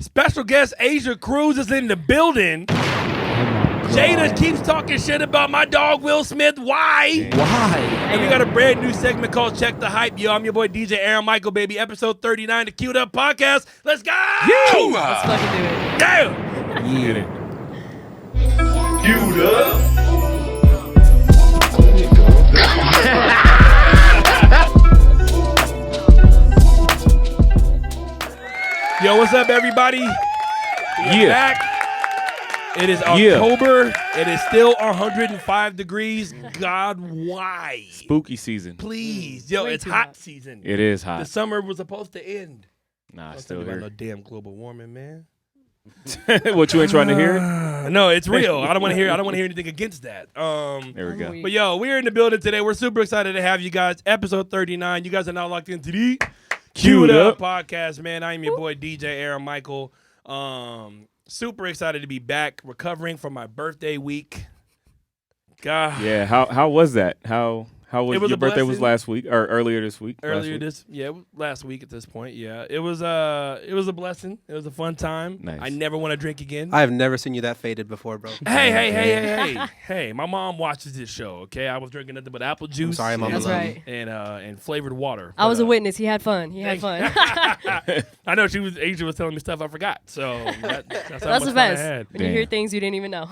Special guest Asia Cruz is in the building. Jada keeps talking shit about my dog Will Smith. Why? And we got a brand new segment called Check the Hype. Yo, I'm your boy DJ Aaron Michael, baby. Episode 39, the Queued Up Podcast. Let's go! Let's fucking do it. Yeah! Queued Up. Yo, what's up, everybody? We're back. It is October. It is still 105 degrees. God, why? Spooky season. Please. Yo, it's hot season. It is hot. The summer was supposed to end. Nah, Don't still talk about here. no damn global warming, man. What, you ain't trying to hear? No, it's real. I don't want to hear anything against that. There we go. But yo, we're in the building today. We're super excited to have you guys. Episode 39. You guys are now locked into the Queued Up Podcast, man. I'm your boy DJ Aaron Michael. Super excited to be back, recovering from my birthday week. God. Yeah, how was that? How was your birthday? Was last week or earlier this week? Last week at this point. Yeah, it was a blessing. It was a fun time. Nice. I never want to drink again. I have never seen you that faded before, bro. Hey! My mom watches this show. Okay, I was drinking nothing but apple juice. I'm sorry, Mom. That's right. And flavored water. I was a witness. He had fun. I know Asia was telling me stuff I forgot. So that's how That's much the fun best. I had. When you hear things you didn't even know.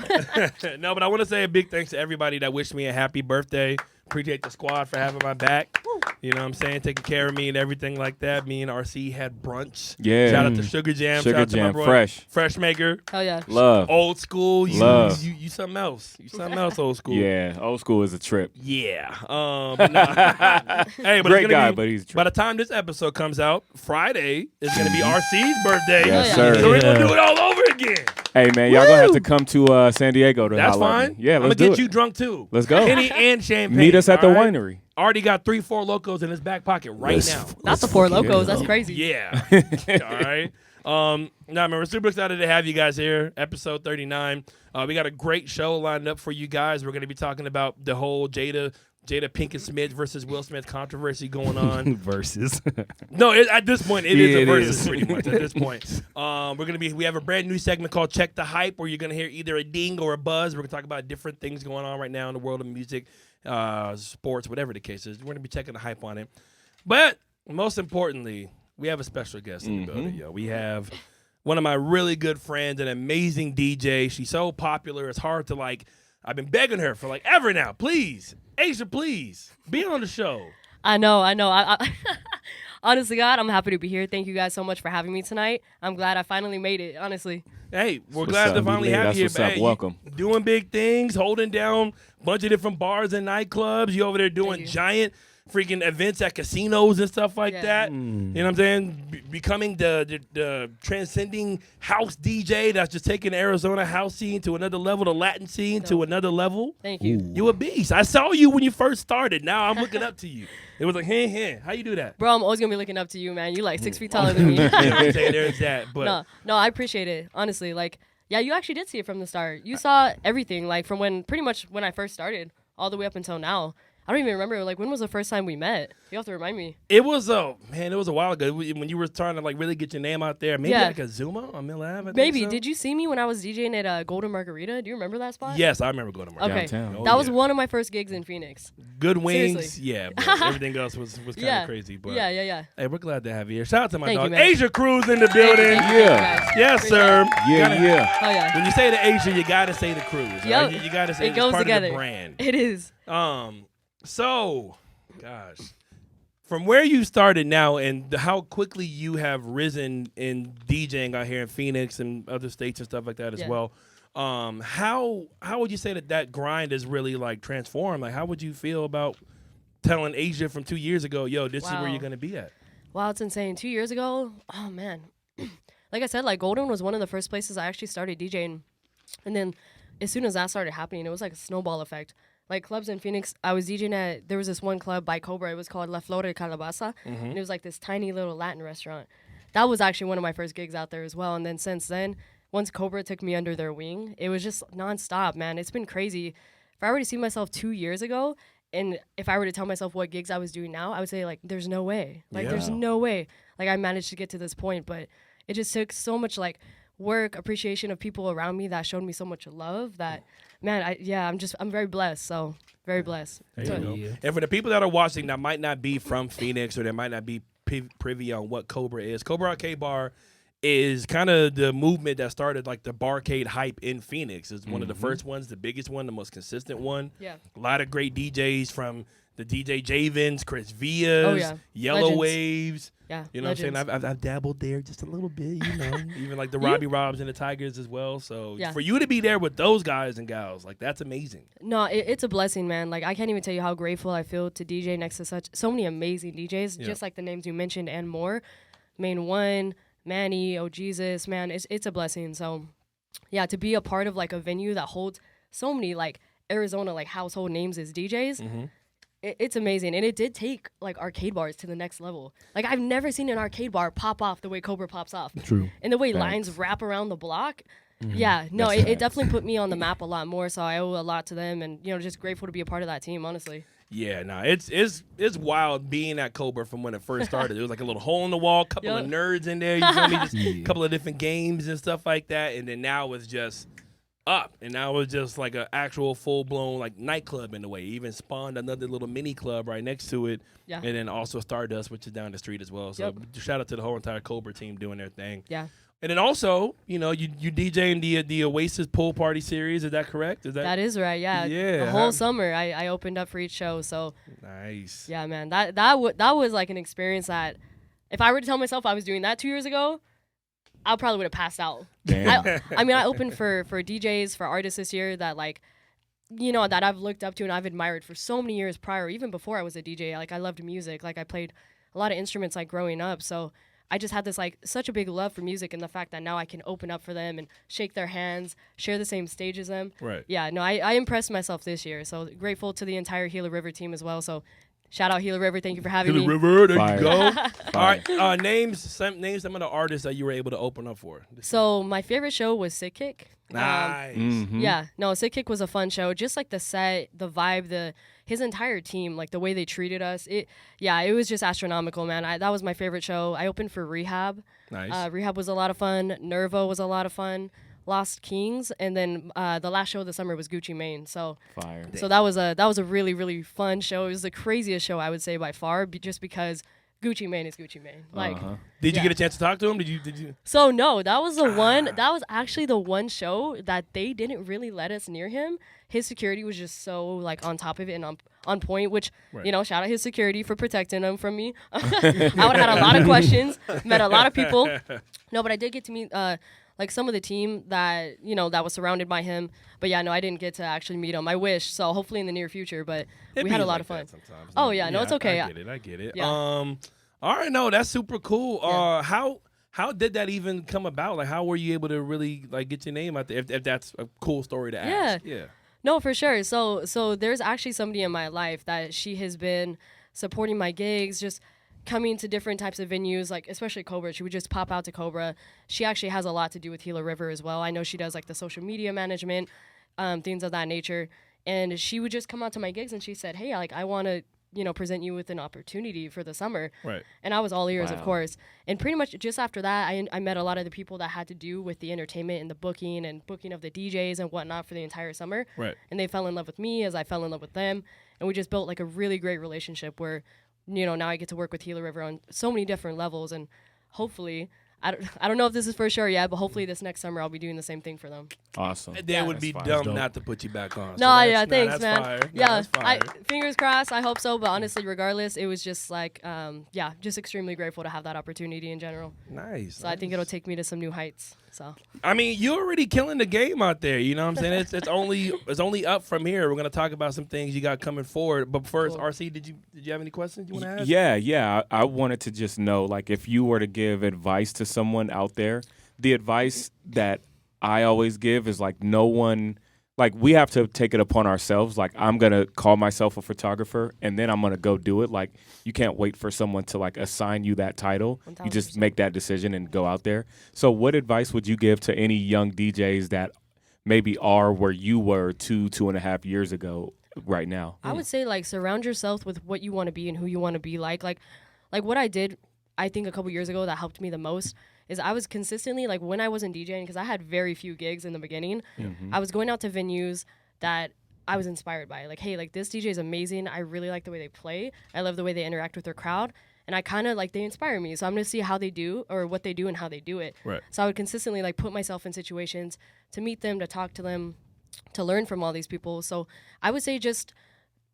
No, but I want to say a big thanks to everybody that wished me a happy birthday. Appreciate the squad for having my back. You know what I'm saying? Taking care of me and everything like that. Me and RC had brunch. Yeah. Shout out to Sugar Jam. Sugar Shout out to Jam, my bro, fresh maker. Oh, yeah. Love. Old school. Love. You something else. You something else, old school. Yeah, old school is a trip. Yeah. But nah. Hey, but Great guy, but he's a trip. by the time this episode comes out, Friday is going to be RC's birthday. Yes, Oh, yeah. sir. So we're going to do it all over again. Hey, man, y'all gonna have to come to San Diego to That's holler at fine. me. Yeah, I'm let's going to do get it. you drunk, too. Let's go. Henny and champagne. Meet us at the all right? winery. Already got 3-4 locos in his back pocket now. Not the Four Locos. That's crazy. Yeah. All right. Man, we're super excited to have you guys here. Episode 39. We got a great show lined up for you guys. We're going to be talking about the whole Jada Pinkett Smith versus Will Smith controversy going on. Versus. No, at this point, it is a it versus is. pretty much. At this point, we have a brand new segment called Check the Hype, where you're gonna hear either a ding or a buzz. We're gonna talk about different things going on right now in the world of music, sports, whatever the case is. We're gonna be checking the hype on it. But most importantly, we have a special guest in the building. Yo, we have one of my really good friends, an amazing DJ. She's so popular, it's hard to I've been begging her for ever now. Please, Asia, please be on the show. I know. I honestly, God, I'm happy to be here. Thank you guys so much for having me tonight. I'm glad I finally made it, honestly. Hey, we're What's glad up? to finally have you here. That's what's up. Hey, Welcome. Doing big things, holding down a bunch of different bars and nightclubs. You over there doing you. giant freaking events at casinos and stuff like Yeah. that. You know what I'm saying? Becoming the transcending house DJ that's just taking the Arizona house scene to another level, the Latin scene to another level. Thank you. You a beast. I saw you when you first started. Now I'm looking up to you. It was like, hey, how you do that? Bro, I'm always going to be looking up to you, man. You're 6 feet taller than me. You know what I'm saying? There's that. But No, I appreciate it. Honestly, yeah, you actually did see it from the start. You saw everything, from pretty much when I first started all the way up until now. I don't even remember, when was the first time we met? You have to remind me. it was a while ago when you were trying to really get your name out there. Maybe Yeah. a Zuma on Mill Ave. I think Maybe. so. Did you see me when I was DJing at Golden Margarita? Do you remember that spot? Yes, I remember going to market. Okay. Downtown. Oh, That was yeah. one of my first gigs in Phoenix. Good wings. Seriously. Yeah, but everything else was kind of Yeah. crazy. But Yeah. hey, we're glad to have you here. Shout out to my Thank you, dog, man. Asia Cruz in the building. Thank you, Yeah. guys. Yes, Appreciate sir. it. Yeah. Oh, yeah. When you say the Asia, you gotta say the Cruz. Yup. Right? You gotta say It it's goes part together. of the brand. It is. So, gosh, from where you started now and how quickly you have risen in DJing out here in Phoenix and other states and stuff like that as Yeah. well. How would you say that grind is really transformed? How would you feel about telling Asia from 2 years ago, yo, this is where Wow. you're gonna be at? Wow, it's insane. 2 years ago, oh, man. Like I said, Golden was one of the first places I actually started DJing. And then as soon as that started happening, it was like a snowball effect. Clubs in Phoenix, I was DJing at, there was this one club by Cobra. It was called La Flor de Calabaza. And it was this tiny little Latin restaurant. That was actually one of my first gigs out there as well. And then since then, once Cobra took me under their wing, it was just nonstop, man. It's been crazy. If I were to see myself 2 years ago, and if I were to tell myself what gigs I was doing now, I would say, there's no way. There's no way. I managed to get to this point, but it just took so much like work, appreciation of people around me that showed me so much love that, man, I'm very blessed. So very blessed. There you go. And for the people that are watching that might not be from Phoenix or that might not be privy on what Cobra is, Cobra Arcade Bar is kind of the movement that started like the barcade hype in Phoenix. It's one of the first ones, the biggest one, the most consistent one. Yeah. A lot of great DJs from the DJ Javens, Chris Vias, Yellow Legends. Waves. Yeah. You know Legends. what I'm saying? I've dabbled there just a little bit, you know. Even like the Robbie Robs and the Tigers as well. So for you to be there with those guys and gals, like that's amazing. No, it's a blessing, man. Like I can't even tell you how grateful I feel to DJ next to so many amazing DJs, just like the names you mentioned and more. Main One, Manny, Oh Jesus, man, it's a blessing. So yeah, to be a part of like a venue that holds so many like Arizona like household names as DJs, it's amazing. And it did take like arcade bars to the next level. Like I've never seen an arcade bar pop off the way Cobra pops off. True. And the way lines wrap around the block. Yeah, no, it definitely put me on the map a lot more. So I owe a lot to them, and just grateful to be a part of that team, honestly. Yeah, no, it's wild being at Cobra from when it first started. There was like a little hole in the wall, couple of nerds in there, you feel me? Just a couple of different games and stuff like that. And then now it's just up. And now it's just like an actual full-blown like nightclub in a way. Even spawned another little mini club right next to it. Yeah. And then also Stardust, which is down the street as well. So shout out to the whole entire Cobra team doing their thing. Yeah. And then also, you DJing the Oasis Pool Party series. Is that correct? That is right. Yeah. Yeah. The whole summer, I opened up for each show. So nice. Yeah, man. That was like an experience that, if I were to tell myself I was doing that 2 years ago, I probably would have passed out. I mean, I opened for DJs, for artists this year that like, that I've looked up to and I've admired for so many years prior, even before I was a DJ. Like I loved music. Like I played a lot of instruments like growing up. So I just had this like such a big love for music, and the fact that now I can open up for them and shake their hands, share the same stage as them. Right. Yeah, no, I impressed myself this year. So grateful to the entire Gila River team as well. So shout out Gila River. Thank you for having me. Gila River, there Fire. you go. All right, name some of the artists that you were able to open up for. So my favorite show was Sick Kick. Nice. Yeah, no, Sick Kick was a fun show. Just like the set, the vibe, his entire team, like the way they treated us. It was just astronomical, man. That was my favorite show. I opened for Rehab. Nice. Rehab was a lot of fun. Nervo was a lot of fun. Lost Kings, and then the last show of the summer was Gucci Mane. So Fire. So that was a really, really fun show. It was the craziest show I would say by far, just because Gucci Mane is Gucci Mane. Like, did you get a chance to talk to him? Did you? So no, that was the one. That was actually the one show that they didn't really let us near him. His security was just so like on top of it and on point. Which shout out his security for protecting him from me. I would have had a lot of questions, met a lot of people. No, but I did get to meet like some of the team that that was surrounded by him. But yeah, no, I didn't get to actually meet him. I wish so. Hopefully in the near future. But we had a lot of fun. Oh yeah, no, it's okay. I get it. Yeah. All right, no, that's super cool. How did that even come about? Like, how were you able to really like get your name out there? If that's a cool story to ask. Yeah. No, for sure. So there's actually somebody in my life that she has been supporting my gigs, just coming to different types of venues, like especially Cobra. She would just pop out to Cobra. She actually has a lot to do with Gila River as well. I know she does like the social media management, things of that nature. And she would just come out to my gigs and she said, hey, like I want to present you with an opportunity for the summer. Right. And I was all ears, of course. And pretty much just after that, I met a lot of the people that had to do with the entertainment and the booking of the DJs and whatnot for the entire summer. Right. And they fell in love with me as I fell in love with them. And we just built like a really great relationship where, now I get to work with Gila River on so many different levels. And hopefully, I don't know if this is for sure yet, but hopefully this next summer I'll be doing the same thing for them. Awesome. They would be dumb not to put you back on. No, thanks, man. Fire. Yeah, fire. Fingers crossed. I hope so. But honestly, regardless, it was just like, just extremely grateful to have that opportunity in general. Nice. So I think it'll take me to some new heights. So I mean, you're already killing the game out there. You know what I'm saying? It's only up from here. We're gonna talk about some things you got coming forward. But first, cool. RC, did you have any questions you want to ask? Yeah. I wanted to just know, like, if you were to give advice to someone out there, the advice that I always give is like no one. Like, we have to take it upon ourselves. Like, I'm going to call myself a photographer, and then I'm going to go do it. Like, you can't wait for someone to, like, assign you that title. 100%. You just make that decision and go out there. So what advice would you give to any young DJs that maybe are where you were 2.5 years ago right now? I would say, like, surround yourself with what you want to be and who you want to be like. Like what I did, I think, a couple years ago that helped me the most is I was consistently, like, when I wasn't DJing, because I had very few gigs in the beginning, I was going out to venues that I was inspired by. Like, hey, like, this DJ is amazing. I really like the way they play. I love the way they interact with their crowd. And I kind of, like, they inspire me. So I'm going to see how they do or what they do and how they do it. Right. So I would consistently, like, put myself in situations to meet them, to talk to them, to learn from all these people. So I would say just,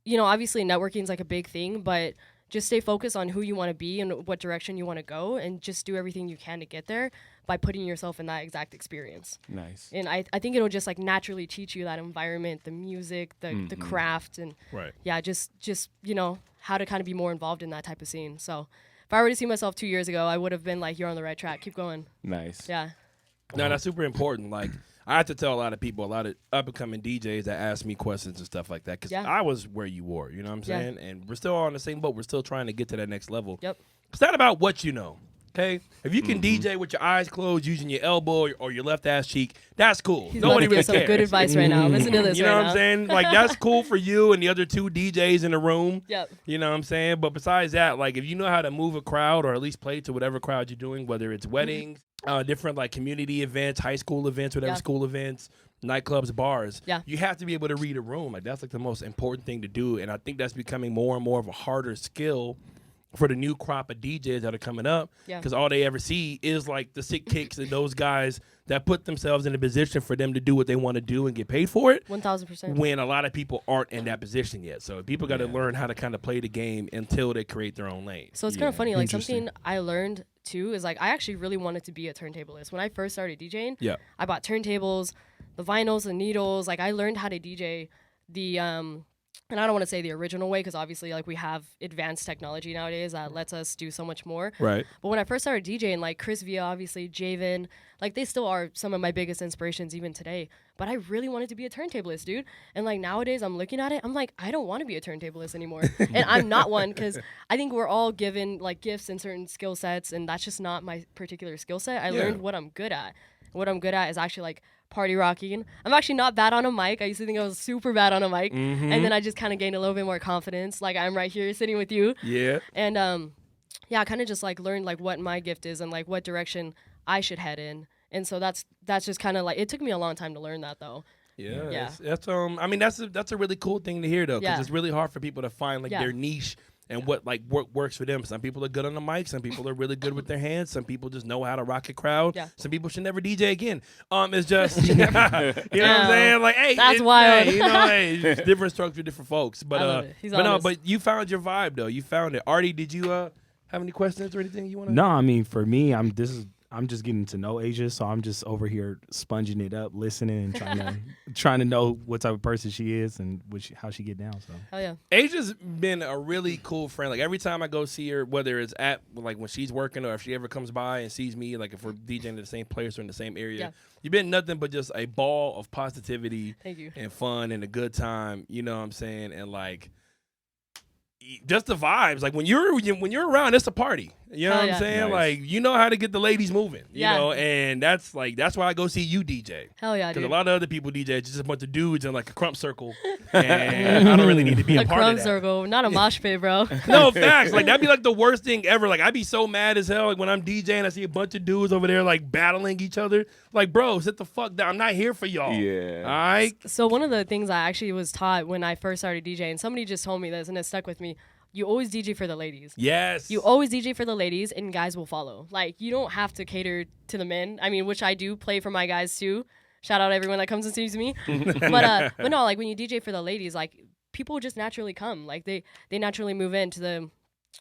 you know, obviously networking is, like, a big thing, but just stay focused on who you want to be and what direction you want to go, and just do everything you can to get there by putting yourself in that exact experience. Nice. And I think it'll just, like, naturally teach you that environment, the music, the craft, and just you know, how to kind of be more involved in that type of scene. So if I were to see myself 2 years ago, I would have been like, you're on the right track, keep going. Nice. Yeah. No, that's super important. Like, I have to tell a lot of people, a lot of up-and-coming DJs that ask me questions and stuff like that, because I was where you were, you know what I'm saying? And we're still on the same boat. We're still trying to get to that next level. Yep. It's not about what you know, okay? If you can DJ with your eyes closed using your elbow or your left ass cheek, that's cool. He's Nobody about to really give some cares. good advice right now. Listen to this You know right what now. I'm saying? Like, that's cool for you and the other 2 DJs in the room. Yep. You know what I'm saying? But besides that, like, if you know how to move a crowd or at least play to whatever crowd you're doing, whether it's weddings, different, like, community events, high school events, whatever school events, nightclubs, bars, you have to be able to read a room. Like, that's, like, the most important thing to do. And I think that's becoming more and more of a harder skill for the new crop of DJs that are coming up, because all they ever see is, like, the sick kicks and those guys that put themselves in a position for them to do what they want to do and get paid for it. 1,000%. When a lot of people aren't in that position yet. So people got to learn how to kind of play the game until they create their own lane. So it's kind of funny. Like, something I learned too is, like, I actually really wanted to be a turntablist. When I first started DJing, I bought turntables, the vinyls, the needles. Like, I learned how to DJ the and I don't want to say the original way, because obviously, like, we have advanced technology nowadays that lets us do so much more. Right. But when I first started DJing, like, Chris Villa, obviously, Javen, like, they still are some of my biggest inspirations even today. But I really wanted to be a turntablist, dude. And, like, nowadays I'm looking at it, I'm like, I don't want to be a turntablist anymore. And I'm not one, because I think we're all given, like, gifts and certain skill sets, and that's just not my particular skill set. I learned what I'm good at. What I'm good at is actually, like, party rocking. I'm actually not bad on a mic. I used to think I was super bad on a mic. And then I just kind of gained a little bit more confidence. Like, I'm right here sitting with you. Yeah. And I kind of just, like, learned, like, what my gift is and, like, what direction I should head in. And so that's just kind of, like, it took me a long time to learn that, though. Yeah. That's I mean, that's a really cool thing to hear, though, because it's really hard for people to find, like, their niche and what, like, works for them. Some people are good on the mic. Some people are really good with their hands. Some people just know how to rock a crowd. Yeah. Some people should never DJ again. It's just, you know what I'm saying? Like, hey, that's wild. Hey, you know, hey, different strokes for different folks. But but you found your vibe, though. You found it. Artie, did you have any questions or anything you want to? No, I mean, for me, I'm just getting to know Asia, so I'm just over here sponging it up, listening, and trying to know what type of person she is and how she get down. So hell yeah, Asia's been a really cool friend. Like, every time I go see her, whether it's at, like, when she's working or if she ever comes by and sees me, like, if we're DJing in the same place or in the same area, you've been nothing but just a ball of positivity. Thank you. And fun and a good time. You know what I'm saying? And, like, just the vibes. Like, when you're around, it's a party. You know what I'm saying? Nice. Like, you know how to get the ladies moving. You know, and that's why I go see you DJ. Hell yeah, Because dude. a lot of other people DJ, it's just a bunch of dudes in, like, a crump circle. And I don't really need to be a part crumb of that. circle, not a mosh pit, bro. No, facts. Like, that'd be, like, the worst thing ever. Like, I'd be so mad as hell, like, when I'm DJing, I see a bunch of dudes over there, like, battling each other. Like, bro, sit the fuck down. I'm not here for y'all. Yeah. All right? So one of the things I actually was taught when I first started DJing, somebody just told me this, and it stuck with me. You always DJ for the ladies. Yes. You always DJ for the ladies, and guys will follow. Like, you don't have to cater to the men. I mean, which I do play for my guys, too. Shout out everyone that comes and sees me. but no, like, when you DJ for the ladies, like, people just naturally come. Like, they naturally move into the,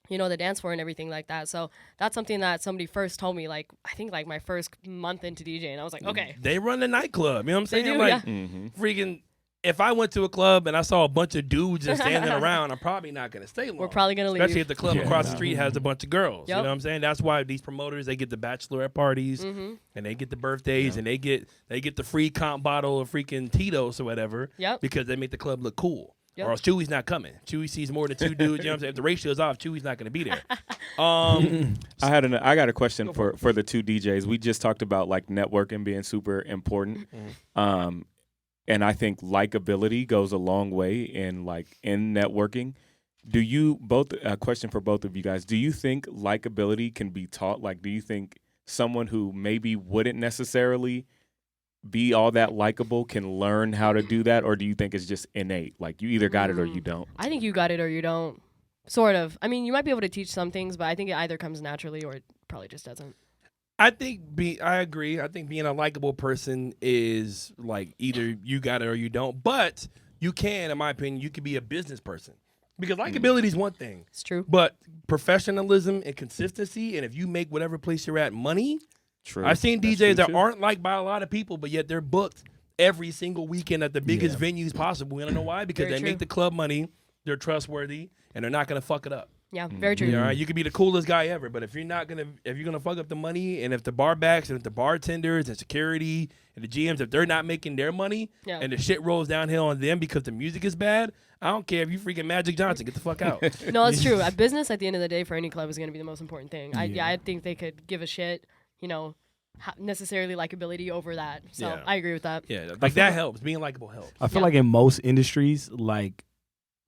you know, the dance floor and everything like that. So that's something that somebody first told me, like, I think, like, my first month into DJing. I was like, okay. They run the nightclub. You know what I'm saying? They do, like, yeah. freaking, if I went to a club and I saw a bunch of dudes just standing around, I'm probably not going to stay long. We're probably going to leave. Especially if the club across the street has a bunch of girls. Yep. You know what I'm saying? That's why these promoters, they get the bachelorette parties and they get the birthdays and they get the free comp bottle of freaking Tito's or whatever because they make the club look cool. Or else Chewy's not coming. Chewy sees more than 2 dudes. You know what I'm saying? If the ratio's off, Chewy's not going to be there. I got a question for the 2 DJs. We just talked about, like, networking being super important. And I think likability goes a long way in networking. Do you both, a question for both of you guys, do you think likability can be taught? Like, do you think someone who maybe wouldn't necessarily be all that likable can learn how to do that, or do you think it's just innate? Like you either got it or you don't. I think you got it or you don't. Sort of. I mean, you might be able to teach some things, but I think it either comes naturally or it probably just doesn't. I agree. I think being a likable person is like either you got it or you don't. But you can, in my opinion, you can be a business person. Because likability is one thing. It's true. But professionalism and consistency, and if you make whatever place you're at money, True. I've seen That's DJs true, that too. aren't liked by a lot of people, but yet they're booked every single weekend at the biggest venues possible. You don't know why? Because Very they true. make the club money, they're trustworthy, and they're not gonna fuck it up. Yeah, very true. All right, you could be the coolest guy ever, but if you're gonna fuck up the money, and if the bar backs and if the bartenders and security and the GMs, if they're not making their money, Yeah. and the shit rolls downhill on them because the music is bad, I don't care if you freaking Magic Johnson, get the fuck out. No, it's true. A business at the end of the day for any club is going to be the most important thing. Yeah. I think they could give a shit, necessarily likability over that. So Yeah. I agree with that. Yeah, like that helps. Being likable helps. I feel Yeah. like in most industries, like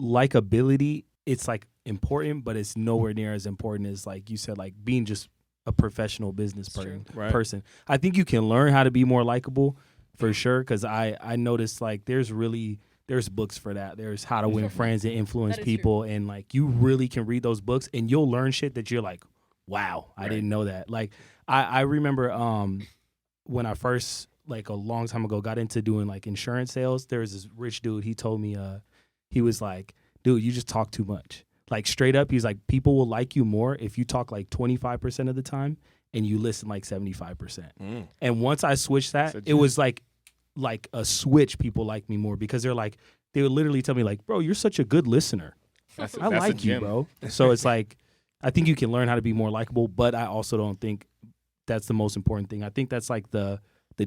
likability, it's like important, but it's nowhere near as important as like you said, like being just a professional business It's true. Right. person. I think you can learn how to be more likable for sure. Because I noticed like there's books for that. There's How to Win Friends and Influence That is People, and like you really can read those books and you'll learn shit that you're like, wow, I didn't know that. Like I remember when I first, like a long time ago, got into doing like insurance sales. There was this rich dude. He told me he was like, dude, you just talk too much. Like straight up, he's like, people will like you more if you talk like 25% of the time and you listen like 75%. And once I switched that, it was like a switch. People like me more because they would literally tell me like, bro, you're such a good listener. That's I like you, bro. So it's like, I think you can learn how to be more likable, but I also don't think that's the most important thing. I think that's like the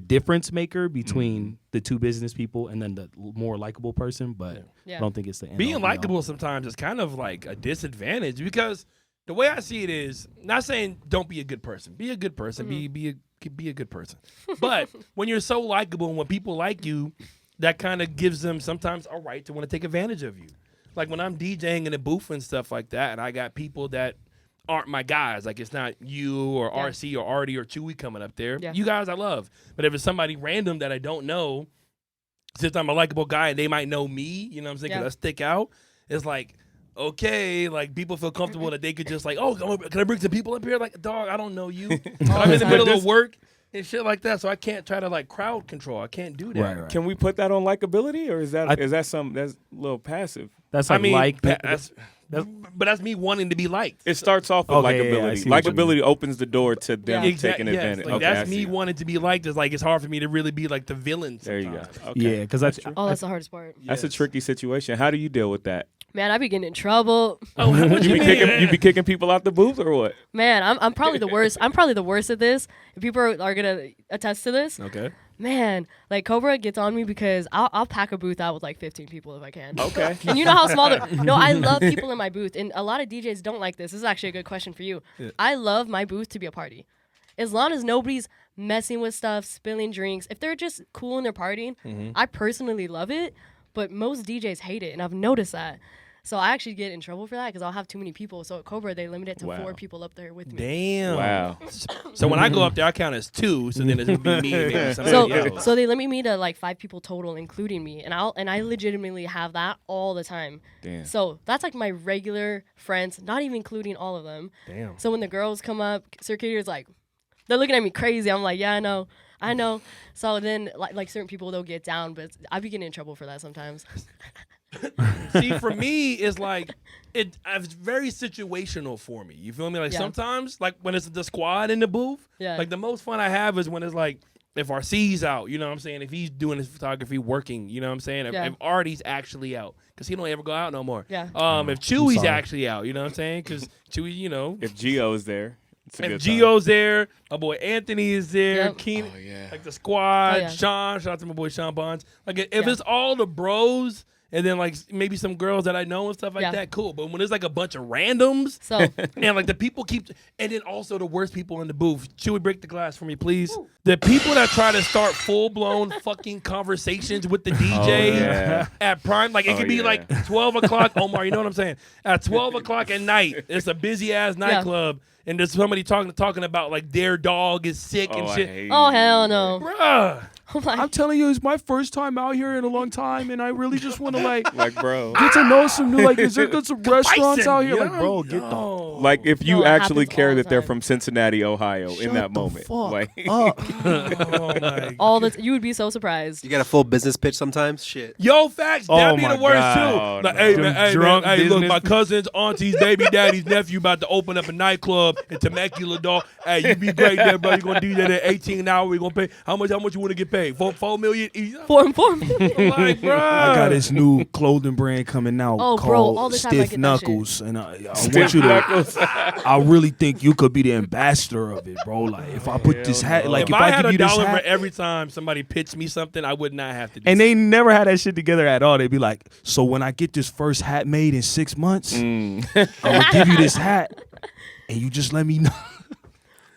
difference maker between the two business people and then the more likable person, but Yeah. I don't think it's the end. Being all, be all. likable sometimes is kind of like a disadvantage because the way I see it is not saying don't be a good person. Be a good person. Be a good person. But when you're so likable and when people like you, that kind of gives them sometimes a right to want to take advantage of you. Like when I'm DJing in a booth and stuff like that, and I got people that aren't my guys. Like it's not you or Yeah. RC or Artie or Chewy coming up there. Yeah. You guys I love. But if it's somebody random that I don't know, since I'm a likable guy and they might know me, you know what I'm saying? 'Cause Yeah. I stick out. It's like, okay, like people feel comfortable that they could just like, oh, can I bring some people up here? Like, dog, I don't know you. I'm in the middle of work and shit like that, so I can't try to like crowd control. I can't do that. Right. Can we put that on likability, or is that I- that's a little passive? That's I like mean, that's but that's me wanting to be liked. It starts off with Okay, yeah, I likability. see what you Likability opens the door to them Yeah. taking yes, advantage. like, Okay, I that's me see. wanting to be liked. It's like it's hard for me to really be like the villain. There you go. sometimes. Okay. yeah, because that's Oh, that's the hardest part. That's a Yes. tricky situation. How do you deal with that? Man, I be getting in trouble. Oh, what You you be mean? kicking people people out the booth or what? Man, I'm probably the worst. I'm probably the worst at this. If people are gonna attest to this, Okay. man, like Cobra gets on me because I'll pack a booth out with like 15 people if I can. Okay. And you know how small no, I love people in my booth, and a lot of DJs don't like this. This is actually a good question for you. I love my booth to be a party, as long as nobody's messing with stuff, spilling drinks. If they're just cool and they're partying, I personally love it. But most DJs hate it, and I've noticed that. So I actually get in trouble for that because I'll have too many people. So at Cobra, they limit it to Wow. 4 people up there with me. Damn. Wow. So when I go up there, I count as 2. So then it's gonna be me. And maybe somebody else. So they limit me to like 5 people total, including me, and I legitimately have that all the time. Damn. So that's like my regular friends, not even including all of them. Damn. So when the girls come up, Circuitous like, they're looking at me crazy. I'm like, yeah, I know. So then like certain people they'll get down, but I be getting in trouble for that sometimes. See, for me, it's like it's very situational for me. You feel me? Like Yeah. sometimes, like when it's the squad in the booth, Yeah. like the most fun I have is when it's like if RC's out, you know what I'm saying? If he's doing his photography working, you know what I'm saying? Yeah. If Artie's actually out, because he don't ever go out no more. Yeah. If Chewy's sorry. actually out, you know what I'm saying? Because Chewy, you know, If Gio is there, it's a if good time. Gio's there, my boy Anthony is there, Yep. Keenan, Oh, yeah. like the squad, Oh, yeah. Sean, shout out to my boy Sean Bonds. Like if Yeah. it's all the bros and then like maybe some girls that I know and stuff like Yeah. that, cool. But when there's like a bunch of randoms So and like the people keep, and then also the worst people in the booth. Should we break the glass for me, please? The people that try to start full blown fucking conversations with the DJ yeah. at prime, like it Oh, could be yeah. like 12 o'clock. Omar, you know what I'm saying? At 12 o'clock at night, it's a busy ass nightclub, and there's somebody talking about like their dog is sick and I shit. hate oh hell no. Bruh. I'm like, I'm telling you, it's my first time out here in a long time, and I really just want to like Like, bro. get to know some new. Like, is there good some restaurants Bison, out here? yo, Like, bro, get the yo. Like, if you No, it actually happens care all the that they're time. from Cincinnati, Ohio, in that moment. fuck Like, up. Oh my all the you would be so surprised. You got a full business pitch sometimes? Shit. Yo, facts. Oh That'd be my the worst God. too. Oh, Like, no. hey Them man, hey drunk man, hey look, business my cousin's, auntie's, baby daddy's nephew about to open up a nightclub in Temecula, dog. Hey, you be great there, bro. You gonna do that at 18 an hour? We gonna pay how much? How much you want to get paid? $4 million? Form. Like, bro. I got this new clothing brand coming out Oh, bro, called all the time I Stiff get that shit. Knuckles, and I want you to. I really think you could be the ambassador of it, bro. Like, if I put this hat, like if I had give a you this dollar for hat, every time somebody pitched me something, I would not have to do and they never had that shit together at all. They'd be like, "So when I get this first hat made in 6 months, I'm gonna give you this hat, and you just let me know."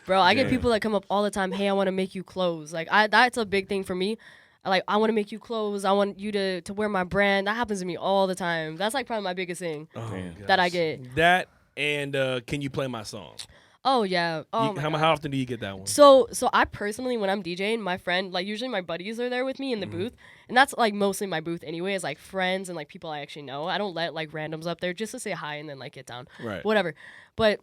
Bro, I get people that come up all the time. Hey, I want to make you clothes. Like that's a big thing for me. Like I want to make you clothes. I want you to wear my brand. That happens to me all the time. That's like probably my biggest thing that I get. that. And can you play my song? Oh yeah. Oh my how God. often do you get that one? So I personally, when I'm DJing, my friend, like usually my buddies are there with me in the booth, and that's like mostly my booth anyway. Is like friends and like people I actually know. I don't let like randoms up there just to say hi and then like get down, Right. whatever. But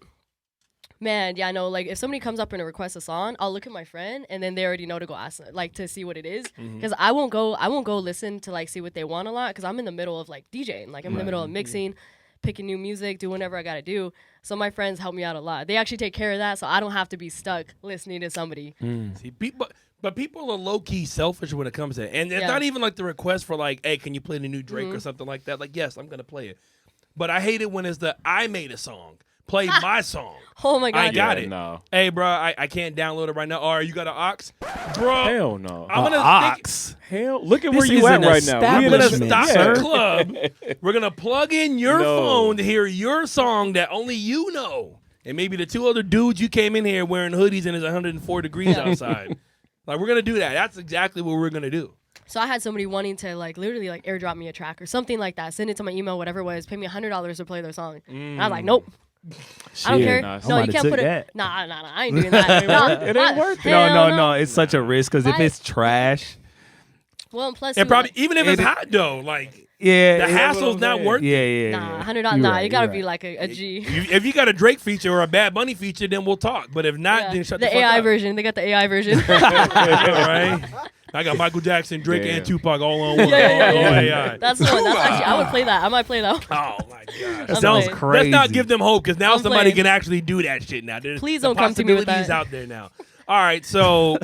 man, yeah, I know. Like if somebody comes up and requests a song, I'll look at my friend and then they already know to go ask, like to see what it is, because I won't go listen to like see what they want a lot, because I'm in the middle of like DJing, like I'm in the middle of mixing, picking new music, do whatever I gotta do. So my friends help me out a lot. They actually take care of that, so I don't have to be stuck listening to somebody. See, but people are low key selfish when it comes to it, and it's Yeah. not even like the request for like, hey, can you play the new Drake or something like that? Like, yes, I'm gonna play it, but I hate it when it's I made a song, play my song. Oh my I god. got Yeah, it. no. Hey, bro, I can't download it right now. Or you got an aux, bro? Hell no. I'm gonna Ox. Hell, look at This where you is at an right now. I'm We in gonna a- establishment, stop sir. the club. We're gonna plug in your No. phone to hear your song that only you know, and maybe the two other dudes you came in here wearing hoodies and it's 104 degrees outside. Like, we're gonna do that. That's exactly what we're gonna do. So I had somebody wanting to like literally like airdrop me a track or something like that, send it to my email, whatever it was, pay me $100 to play their song. And I was like, nope. I don't Shit, care. nah, No, somebody you can't took put it. that. Nah, I ain't doing that. Nah, It ain't worth it. No, it's such a risk because if Why? it's trash, Well, and plus, And too, probably like, even if it's hot though, like yeah, the hassle's not worth it. Yeah. nah, $100. You're Nah, right, you gotta you're be right. like a G. If you got a Drake feature or a Bad Bunny feature, then we'll talk. But if not, Yeah. then shut the The fuck AI up. version. They got the AI version. All right. I got Michael Jackson, Drake, Damn. and Tupac all on one. Yeah. All AI. That's the one. That's actually, I would play that. I might play that. Oh my gosh. I'm Sounds playing. crazy. Let's not give them hope, because now I'm somebody playing. can actually do that shit now. Please The don't come to me with possibilities that. out there now. All right, so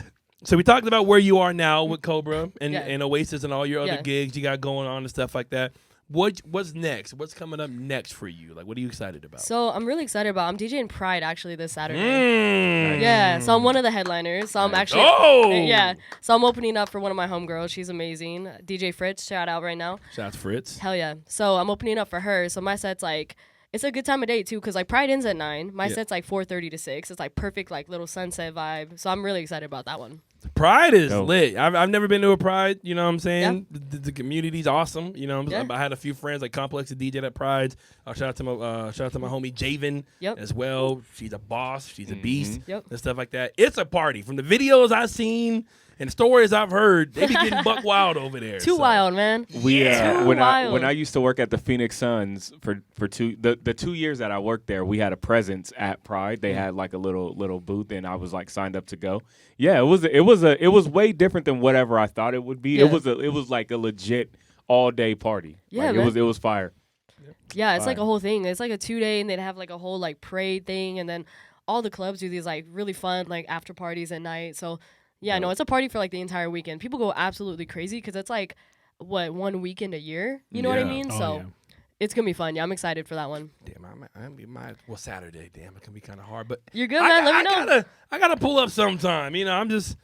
we talked about where you are now with Cobra and, Yeah. and Oasis and all your other Yeah. gigs you got going on and stuff like that. What's next? What's coming up next for you? Like, what are you excited about? So I'm really excited about. I'm DJing Pride actually this Saturday. Mm. Yeah, so I'm one of the headliners. So I'm actually Oh! yeah. So I'm opening up for one of my homegirls. She's amazing. DJ Fritz, shout out right now. Shots Fritz. Hell yeah. So I'm opening up for her. So my set's like, it's a good time of day too, because like Pride ends at 9. My Yeah. set's like 4:30 to 6. It's like perfect like little sunset vibe. So I'm really excited about that one. Pride is Dope. lit. I've never been to a Pride. You know what I'm saying? The community's awesome. You know, Yeah. I had a few friends like Complex the DJ at Prides. Shout out to my homie Javen Yep. as well. She's a boss. She's a beast. Yep. And stuff like that. It's a party. From the videos I've seen and stories I've heard, they be getting buck wild over there. Too so. wild, man. We Too when wild. I used to work at the Phoenix Suns for the 2 years that I worked there, we had a presence at Pride. They had like a little booth, and I was like signed up to go. Yeah, it was way different than whatever I thought it would be. Yeah. It was like a legit all day party. Yeah, Like, man. it was fire. Yeah, it's like Fire. a whole thing. It's like a 2-day, and they'd have like a whole like parade thing, and then all the clubs do these like really fun like after parties at night. So yeah, no, it's a party for like the entire weekend. People go absolutely crazy because it's like what, 1 weekend a year. You know what I Yeah. mean? Oh, so yeah. it's gonna be fun. Yeah, I'm excited for that one. Damn, well, Saturday. Damn, it can be kind of hard. But You're good, man. Let me know. I gotta pull up sometime. You know, I'm just.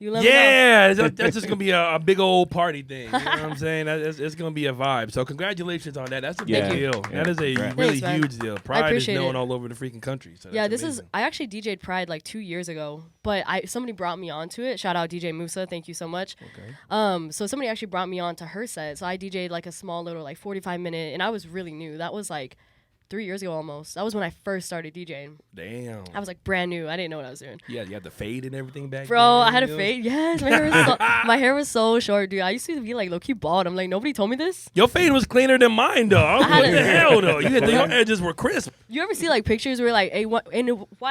You let me know. Yeah, that's just gonna be a big old party thing. You know what I'm saying? It's gonna be a vibe. So congratulations on that. That's a big Yeah. deal. Yeah. That is a Congrats. really Thanks, man. huge deal. Pride is appreciate known it. all over the freaking country. So Yeah, that's this is. amazing. I actually DJ'd Pride like 2 years ago, but somebody brought me onto it. Shout out DJ Musa, thank you so much. Okay. So somebody actually brought me on to her set. So I DJ'd like a small little like 45-minute, and I was really new. That was like 3 years ago almost. That was when I first started DJing. Damn. I was like brand new. I didn't know what I was doing. Yeah, you had the fade and everything back Bro, then, I had a you know? fade. Yes, my hair was so short, dude. I used to be like low key bald. I'm like, nobody told me this. Your fade was cleaner than mine, though. I was like, had what a- the hell, though? Your edges were crisp. You ever see like pictures where like, hey, why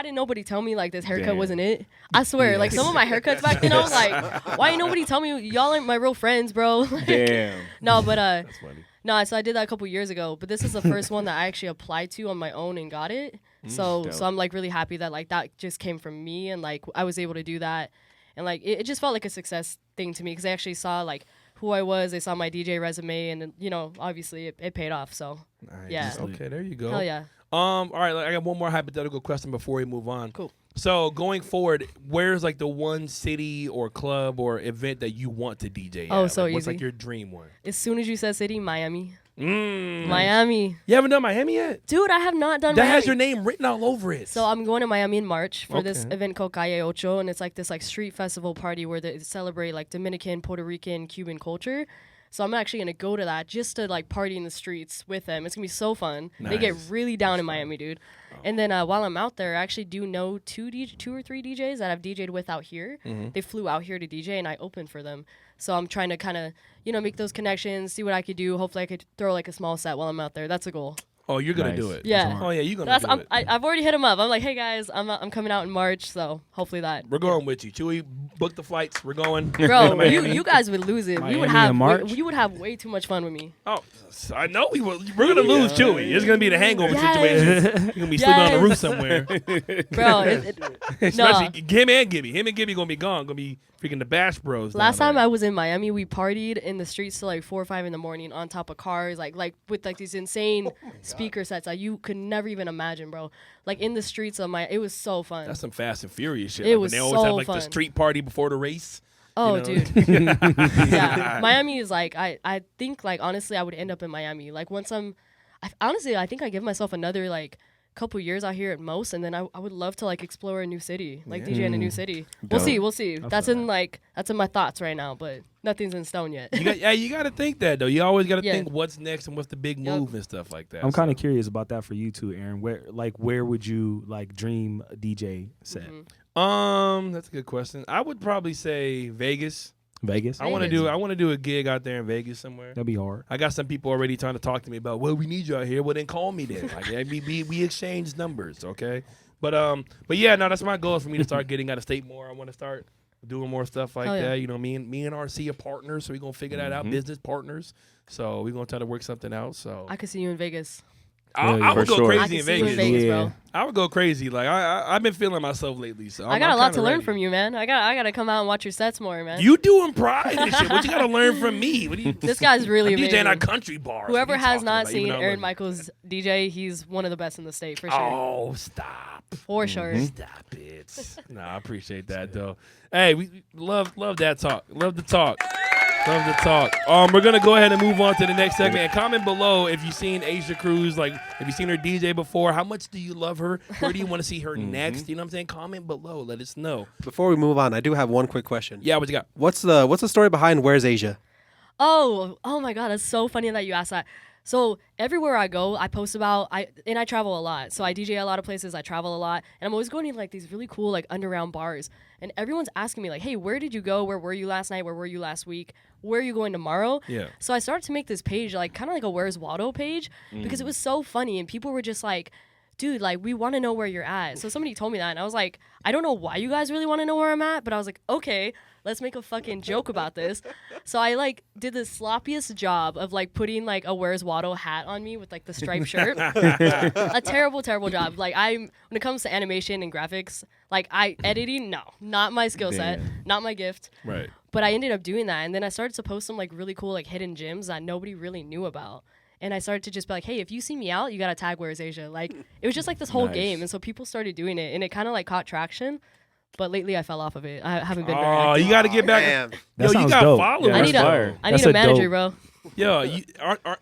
didn't nobody tell me like this haircut Damn. wasn't it? I swear, like some of my haircuts back then, I was like, why ain't nobody tell me? Y'all ain't my real friends, bro. Damn. No, but That's funny. no, so I did that a couple years ago, but this is the first one that I actually applied to on my own and got it. So dope. so I'm like really happy that like that just came from me and like I was able to do that. And like it just felt like a success thing to me because they actually saw like who I was, they saw my DJ resume, and you know, obviously it paid off. So Nice. Yeah. Okay, there you go. hell yeah. All right, I got one more hypothetical question before we move on. Cool. So going forward, where's like the one city or club or event that you want to DJ at? Oh, so Like, what's easy. like your dream one? As soon as you said city, Miami. Mm. Miami. You haven't done Miami yet? Dude, I have not done That Miami. has your name written all over it. So I'm going to Miami in March for this Okay. event called Calle Ocho, and it's like this like street festival party where they celebrate like Dominican, Puerto Rican, Cuban culture. So I'm actually gonna go to that just to like party in the streets with them. It's gonna be so fun. They get Nice. really down in Miami, dude. And then while I'm out there, I actually do know two or three DJs that I've DJ'd with out here. They flew out here to DJ, and I opened for them. So I'm trying to kind of, you know, make those connections, see what I could do. Hopefully, I could throw like a small set while I'm out there. That's a goal. Oh, you're gonna Nice. do it. Yeah. Oh yeah, you're gonna That's do it. I've already hit them up. I'm like, hey guys, I'm coming out in March, so hopefully that. We're going with you. Chewy, book the flights. We're going. Bro, Miami. you guys would lose it. Miami We would in have March? you would have way too much fun with me. Oh, I know we will. We're gonna lose Chewy. It's gonna be the hangover Yes. situation. You're gonna be sleeping on the roof somewhere. Bro, Especially him and Gibby. Him and Gibby gonna be gone. Gonna be freaking the Bash Bros. last time I was in Miami, we partied in the streets till like 4 or 5 in the morning on top of cars, like with like these insane speaker sets that you could never even imagine, bro. Like in the streets of it was so fun. That's some Fast and Furious shit. It Like when was they always so have like the fun. street party before the race. Oh, know? dude. Yeah. Miami is like, I think, like, honestly, I would end up in Miami. Like, once honestly, I think I give myself another, like, couple years out here at most, and then I would love to, like, explore a new city, like, DJ in a new city. We'll see. That's in my thoughts right now, but nothing's in stone yet. You got to think that, though. You always got to Yeah. think what's next and what's the big Yup. move and stuff like that. I'm kind of So, curious about that for you too, Aaron. Where would you like dream a DJ set? That's a good question. I would probably say Vegas. Vegas? I want to do a gig out there in Vegas somewhere. That'd be hard. I got some people already trying to talk to me about, well, we need you out here. Well, then call me then. Like, we exchange numbers, okay? But yeah, no, that's my goal is for me to start getting out of state more. I want to start doing more stuff like Hell yeah. that. You know, me and RC are partners, so we're gonna figure that out. Business partners, so we're gonna try to work something out. So I could see you in Vegas. I would For go sure. I crazy could in see you in Vegas. Vegas, Yeah. bro. I would go crazy. Like I've been feeling myself lately. So I got a lot to learn from you, man. I got to come out and watch your sets more, man. You doing Pride and shit. What you got to learn from me? What do you? This guy's really I'm DJing amazing. at country bars. Whoever What you has talking not about? Even seen though I Aaron love you. Michaels DJ, he's one of the best in the state for sure. Oh, stop. For sure. Stop it. No, I appreciate that though. Hey, we love that talk. Love the talk. Love the talk. We're gonna go ahead and move on to the next segment. And comment below if you've seen Asia Cruz, like if you've seen her DJ before. How much do you love her? Where do you want to see her next? You know what I'm saying? Comment below. Let us know. Before we move on, I do have one quick question. Yeah, what you got? What's the story behind Where's Asia? Oh my God, that's so funny that you asked that. So everywhere I go, I post about I travel a lot. So I DJ a lot of places. I travel a lot, and I'm always going to like these really cool like underground bars. And everyone's asking me like, "Hey, where did you go? Where were you last night? Where were you last week? Where are you going tomorrow?" Yeah. So I started to make this page like kind of like a Where's Waldo page because it was so funny, and people were just like, dude, like, we want to know where you're at. So somebody told me that, and I was like, I don't know why you guys really want to know where I'm at, but I was like, okay, let's make a fucking joke about this. So I, like, did the sloppiest job of, like, putting, like, a Where's Waldo hat on me with, like, the striped shirt. A terrible, terrible job. Like, when it comes to animation and graphics, like, editing, no, not my skill set, not my gift. Right. But I ended up doing that, and then I started to post some, like, really cool, like, hidden gems that nobody really knew about. And I started to just be like, hey, if you see me out, you got to tag Where's Asia. Like, it was just like this whole Nice. game. And so people started doing it, and it kind of like caught traction. But lately I fell off of it. I haven't been very Oh, active. you got to get back. Damn. Yo, That you sounds got dope. followers. Yeah, I need that's a fire. I That's need a a manager, dope- bro. Yo,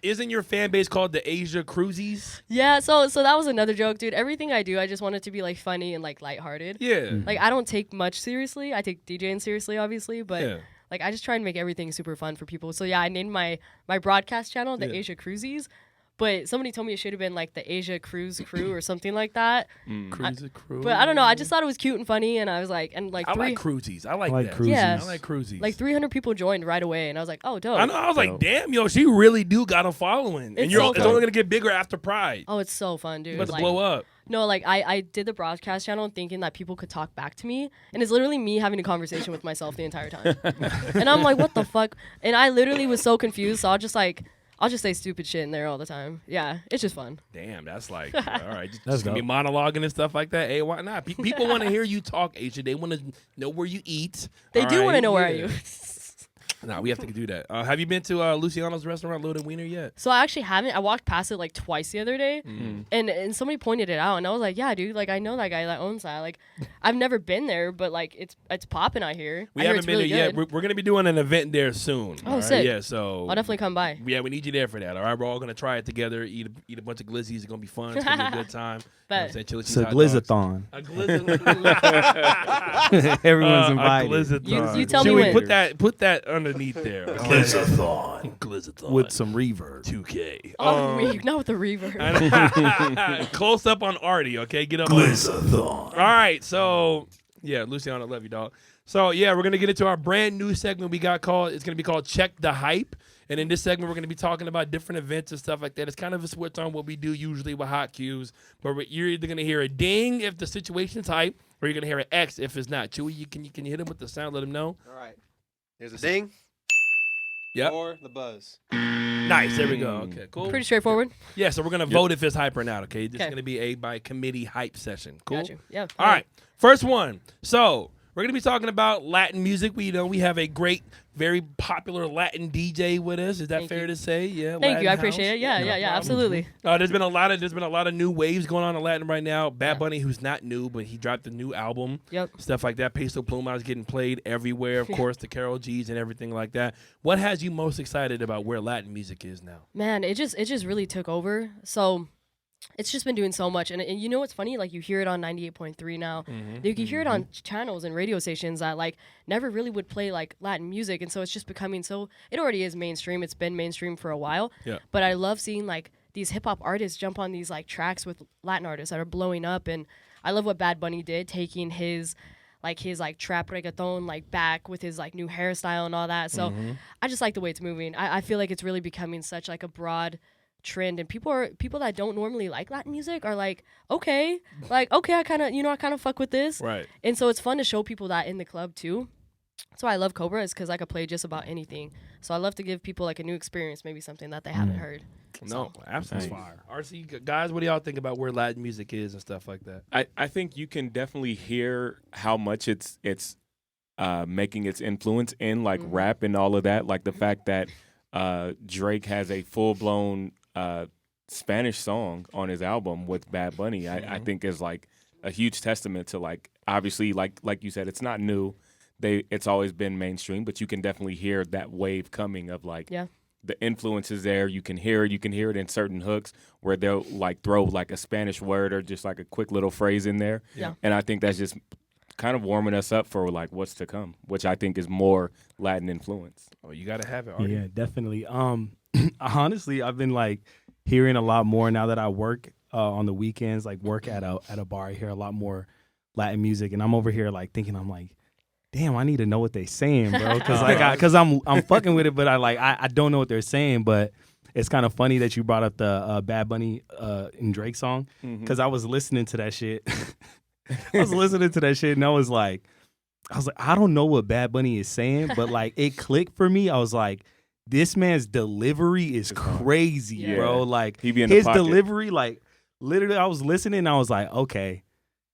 isn't your fan base called the Asia Cruisies? Yeah, so that was another joke, dude. Everything I do, I just want it to be like funny and like lighthearted. Yeah. Like I don't take much seriously. I take DJing seriously, obviously, but Yeah. like I just try and make everything super fun for people. So yeah, I named my broadcast channel the Asia Cruisies, but somebody told me it should have been like the Asia Cruise Crew or something like that. Cruise Crew. But I don't know. I just thought it was cute and funny, and I was like, and like I three, like cruisies. I like I like that. cruisies. Yeah. I like cruisies. like 300 people joined right away, and I was like, oh, dope. I know. I was like, Dope. damn, yo, she really do got a following, and It's you're so it's dope. only gonna get bigger after Pride. Oh, it's so fun, dude. You about to Like, blow up. No, like I did the broadcast channel thinking that people could talk back to me, and it's literally me having a conversation with myself the entire time. And I'm like, what the fuck? And I literally was so confused, so I'll just say stupid shit in there all the time. Yeah, it's just fun. Damn, that's like all right. Just, That's gonna be monologuing and stuff like that. Hey, why not? People want to hear you talk, Asia. They want to know where you eat. They All do want to right? know where Yeah. are you. Nah, we have to do that. Have you been to Luciano's restaurant, Loaded Wiener, yet? So I actually haven't. I walked past it like twice the other day, and somebody pointed it out, and I was like, yeah, dude, like I know that guy that owns that. Like, I've never been there, but like it's popping out here. We I hear haven't it's been really there yet. good. We're gonna be doing an event there soon. Oh, all right? sick. Yeah, so I'll definitely come by. yeah, we need you there for that. All right, we're all gonna try it together. Eat a bunch of glizzies. It's gonna be fun. It's gonna be a good time. You know what I'm Bet. saying? Chili It's cheese a hot dogs. glizzathon. A glizzathon. Everyone's A invited. glizzathon. You tell me Chewy, when. put that underneath there. Glizzathon. With some reverb. 2K. Not with the reverb. Close up on Artie, okay? Get up. All right, so yeah, Luciano, I love you, dog. So yeah, we're gonna get into our brand new segment we got called. It's gonna be called Check the Hype. And in this segment, we're going to be talking about different events and stuff like that. It's kind of a switch on what we do usually with hot cues. But you're either going to hear a ding if the situation's hype, or you're going to hear an X if it's not. Chewy, can you hit him with the sound? Let him know. All right. There's a ding Yep. or the buzz. Nice. There we go. Okay, cool. Pretty straightforward. Yeah, so we're going to vote if it's hype or not, okay? This is Okay. going to be a by committee hype session. Cool? Got you. Yeah. All right. First one. So we're going to be talking about Latin music. We have a great, very popular Latin DJ with us. Is that Thank fair you. to say? Yeah. Thank Latin you. I house. appreciate it. Yeah, no problem. absolutely. There's been a lot of new waves going on in Latin right now. Bad Bunny, who's not new, but he dropped a new album. Yep. Stuff like that. Peso Pluma is getting played everywhere. Of course, the Karol G's and everything like that. What has you most excited about where Latin music is now? Man, it just really took over. So it's just been doing so much, and you know what's funny? Like you hear it on 98.3 now. You can hear it on channels and radio stations that like never really would play like Latin music, and so it's just becoming so. It already is mainstream. It's been mainstream for a while. Yeah. But I love seeing like these hip hop artists jump on these like tracks with Latin artists that are blowing up, and I love what Bad Bunny did, taking his trap reggaeton like back with his like new hairstyle and all that. So I just like the way it's moving. I feel like it's really becoming such like a broad trend, and people that don't normally like Latin music are like, okay, I kind of fuck with this. Right. And so it's fun to show people that in the club too. That's why I love Cobra, is because I could play just about anything. So I love to give people like a new experience, maybe something that they haven't heard. No, absolutely. That's fire. RC, guys, what do y'all think about where Latin music is and stuff like that? I think you can definitely hear how much it's making its influence in like rap and all of that. Like the fact that Drake has a full blown Spanish song on his album with Bad Bunny, I think is like a huge testament to like, obviously like you said, it's not new. It's always been mainstream, but you can definitely hear that wave coming of like the influence is there. You can hear it. You can hear it in certain hooks where they'll like throw like a Spanish word or just like a quick little phrase in there. Yeah. And I think that's just kind of warming us up for like what's to come, which I think is more Latin influence. Oh, you got to have it, Artie. Yeah, definitely. Honestly, I've been like hearing a lot more now that I work on the weekends. Like work at a bar, I hear a lot more Latin music, and I'm over here like thinking, I'm like, damn, I need to know what they're saying, bro, because I'm fucking with it, but I don't know what they're saying. But it's kind of funny that you brought up the Bad Bunny and Drake song, because I was listening to that shit. And I was like, I don't know what Bad Bunny is saying, but like it clicked for me. I was like, this man's delivery is crazy, Yeah. bro. Like He be in the his pocket. delivery, like literally, I was listening and I was like, okay,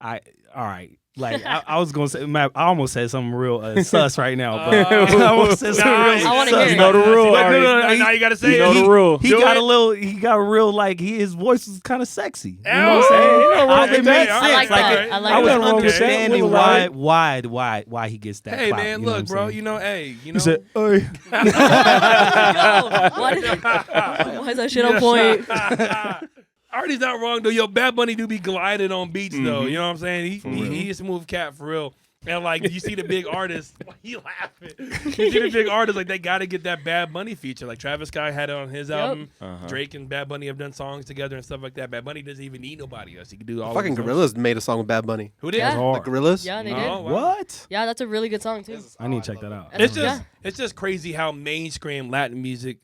all right. Like I was gonna say, I almost said something real sus right now, but I almost said something real I wanna sus. hear it. You know the rule. But Ari. now you gotta say You know it. the rule. He Do got it. a little. He got real. Like his voice was kind of sexy. You know Oh, what I'm saying? ain't no wrong It with makes that. sense. I like that. I like I was that. Nothing wrong with that. understanding We'll allow why he gets that. Hey clout, man, you know what look, I'm bro. saying? You know, hey, you know. He said, "Hey." Yo, why is that shit on point? Artie's not wrong though. Yo, Bad Bunny do be gliding on beats though. Mhm. You know what I'm saying? He real. he a smooth cat for real. And like you see the big artists, why you laughing? You see the big artists like they got to get that Bad Bunny feature. Like Travis Scott had it on his album. Uh-huh. Drake and Bad Bunny have done songs together and stuff like that. Bad Bunny doesn't even need nobody else. He can do all. Fucking of his own Gorillas made a song with Bad Bunny. shit. Who did? Yeah. Hard. The Gorillas? Yeah, they Oh, did. wow. What? Yeah, that's a really good song too. I need to check that out. It's just Yeah. it's just crazy how mainstream Latin music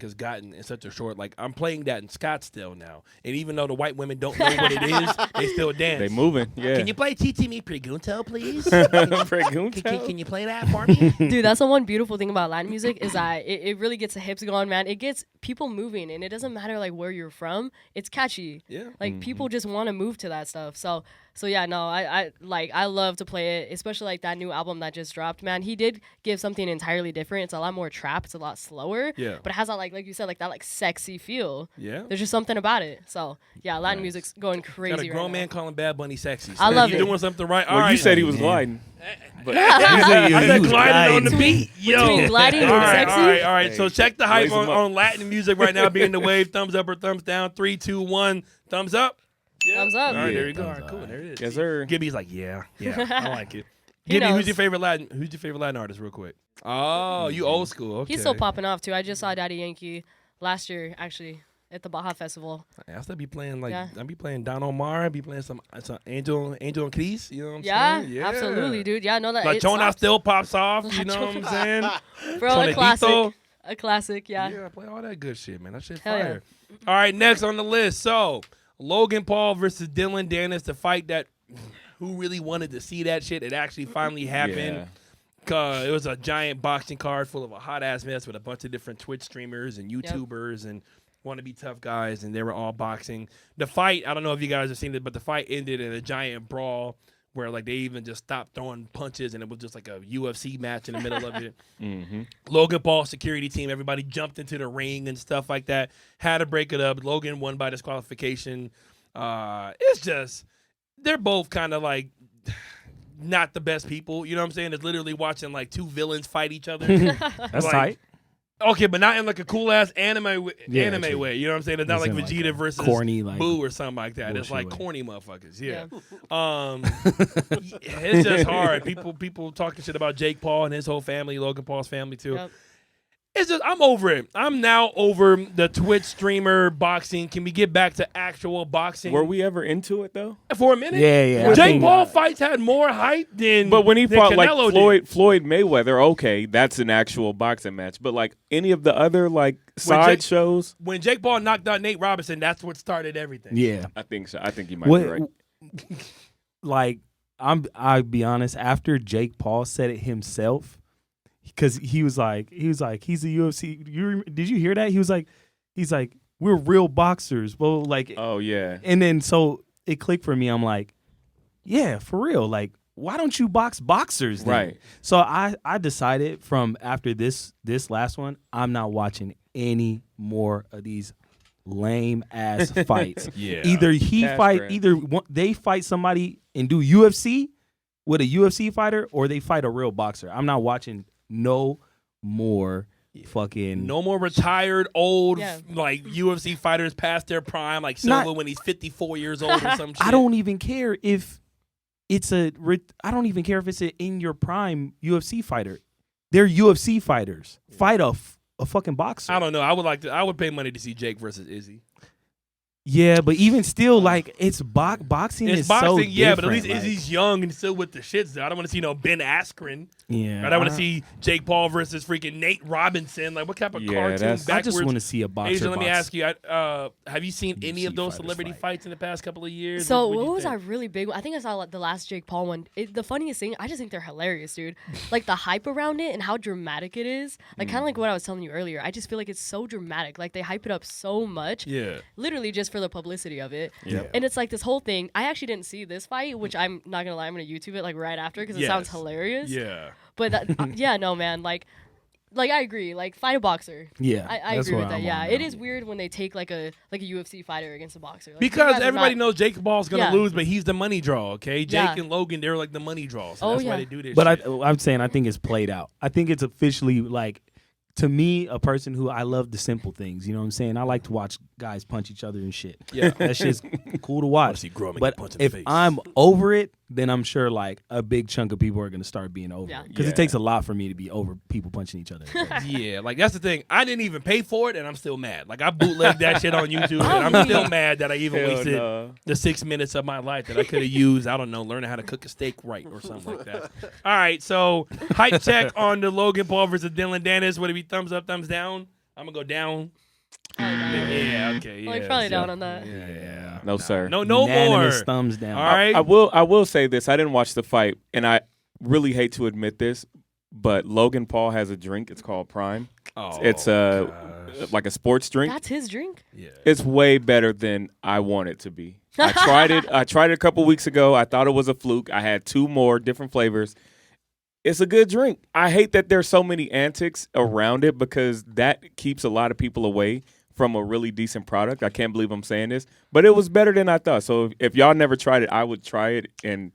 has gotten in such a short. Like I'm playing that in Scottsdale now, and even though the white women don't know what it is, they still dance. They moving. Yeah. Can you play TT Me Pregunto, please? Pregunto? Can you play that for me? Dude, that's the one beautiful thing about Latin music is that it really gets the hips going, man. It gets people moving, and it doesn't matter like where you're from. It's catchy. Yeah. Like people just want to move to that stuff. So yeah, no, I love to play it, especially like that new album that just dropped. Man, he did give something entirely different. It's a lot more trap. It's a lot slower. Yeah. But it has that like you said, like that like sexy feel. Yeah. There's just something about it. So yeah, Latin music's going crazy. Got a grown right man now. calling Bad Bunny sexy. I love you it. doing something right. Well, All right. you said he was man. gliding. But I said was gliding on the gliding. beat. Yo. Between gliding and all right, sexy? all right. Hey, So check the hype blaze 'em up. on Latin music right now. Being the wave. Thumbs up or thumbs down. 3, 2, 1. Thumbs up. Yeah. Thumbs up. All right, Yeah, there you go. All thumbs right, cool. up. There it is. yes, sir. Gibby's like, yeah, I like it. He Gibby, knows. who's your favorite Latin artist, real quick? Oh, you old school. Okay. He's still popping off too. I just saw Daddy Yankee last year actually at the Baja Festival. I still be playing like Yeah. I be playing Don Omar. I be playing some Angel and Chris. You know what I'm Yeah, saying? absolutely, dude. Yeah, no, that La it Chona slaps. still pops off. You La know what I'm saying? Bro, a Sonidito. classic. A classic, yeah. I play all that good shit, man. That shit Hell yeah. fire. All right, next on the list. So Logan Paul versus Dylan Dennis, the fight that who really wanted to see that shit. It actually finally happened. It was a giant boxing card full of a hot ass mess with a bunch of different Twitch streamers and YouTubers and want to be tough guys, and they were all boxing. The fight, I don't know if you guys have seen it, but the fight ended in a giant brawl where like they even just stopped throwing punches and it was just like a UFC match in the middle of it. Mm-hmm. Logan Paul security team, everybody jumped into the ring and stuff like that. Had to break it up. Logan won by disqualification. It's just they're both kind of like not the best people. You know what I'm saying? It's literally watching like two villains fight each other. That's Like, tight. Okay, but not in like a cool ass anime Yeah, anime true. way. You know what I'm saying? It's not It's like in, like, Vegeta a versus corny, like, Boo or something like that. It's bullshit like way. corny motherfuckers. Yeah. It's just hard. People talking shit about Jake Paul and his whole family, Logan Paul's family too. Yep. It's just I'm over it. I'm now over the Twitch streamer boxing. Can we get back to actual boxing? Were we ever into it though? For a minute? Yeah. I Jake think- Paul fights had more hype than But when he than fought like Canelo Floyd Mayweather, okay, that's an actual boxing match. But like any of the other like side Jake- shows, when Jake Paul knocked out Nate Robinson, that's what started everything. Yeah. I think so. I think you might What, be right. like I'll be honest, after Jake Paul said it himself, because he's a UFC. Did you hear that? He's like we're real boxers. Well, like, Oh yeah. and then so it clicked for me. I'm like, yeah, for real. Like, why don't you box boxers? Then? Right. So I decided from after this last one, I'm not watching any more of these lame ass fights. Yeah. Either he Cash fight, grab. either they fight somebody and do UFC with a UFC fighter, or they fight a real boxer. I'm not watching no more fucking. No more retired old Yeah. like UFC fighters past their prime, like Not- Silva when he's 54 years old or some shit. I don't even care if it's I don't even care if it's an in your prime UFC fighter. They're UFC fighters. Fight a fucking boxer. I don't know. I would pay money to see Jake versus Izzy. Yeah, but even still, like, it's boxing. It's is boxing, so yeah, but at least different, like- Izzy's young and still with the shits. I don't want to see no Ben Askren. Yeah, Right? I want to see Jake Paul versus freaking Nate Robinson. Like, what type of Yeah, cartoon that's- I just backwards? want to see a boxer. Asian, let me box. ask you, have you seen any of UFC those fighters celebrity fight. fights in the past couple of years? So What'd what you was think? that really big one? I think I saw like, the last Jake Paul one. The funniest thing, I just think they're hilarious, dude. Like the hype around it and how dramatic it is. Like kind of like what I was telling you earlier. I just feel like it's so dramatic. Like they hype it up so much. Yeah. Literally just for the publicity of it. Yep. And it's like this whole thing. I actually didn't see this fight, which I'm not gonna lie, I'm gonna YouTube it like right after because it sounds hilarious. Yeah. But yeah, no man, like I agree. Like fight a boxer. Yeah, I that's agree where with that. I'm Yeah, on it now. is weird when they take like a UFC fighter against a boxer. Like, Because everybody knows Jake Paul's gonna Yeah. lose, but he's the money draw. Okay, Jake Yeah. and Logan, they're like the money draws. So Oh, that's why yeah. they do this. But shit. I'm saying I think it's played out. I think it's officially like, to me, a person who I love the simple things. You know what I'm saying? I like to watch guys punch each other and shit. Yeah. That shit's cool to Wanna watch. see Grumman But get punched in the if face. I'm over it, then I'm sure like a big chunk of people are gonna start being over Yeah. it. Because Yeah. it takes a lot for me to be over people punching each other. in the face. Yeah, like that's the thing. I didn't even pay for it, and I'm still mad. Like I bootlegged that shit on YouTube, Oh, and I'm still mad that I even Hell wasted no. the 6 minutes of my life that I could have used. I don't know, learning how to cook a steak right or something like that. All right, so hype check on the Logan Paul versus Dylan Dennis. Would it be thumbs up, thumbs down? I'm gonna go down. Yeah, okay. Yeah, Well, he's probably down on that. Yeah. No, sir. No more. Unanimous thumbs down. All right. I will say this. I didn't watch the fight, and I really hate to admit this, but Logan Paul has a drink. It's called Prime. Oh, It's like a sports drink. That's his drink. yeah. It's way better than I want it to be. I tried it. I tried it a couple weeks ago. I thought it was a fluke. I had 2 more different flavors. It's a good drink. I hate that there's so many antics around it because that keeps a lot of people away from a really decent product. I can't believe I'm saying this, but it was better than I thought. So if y'all never tried it, I would try it, and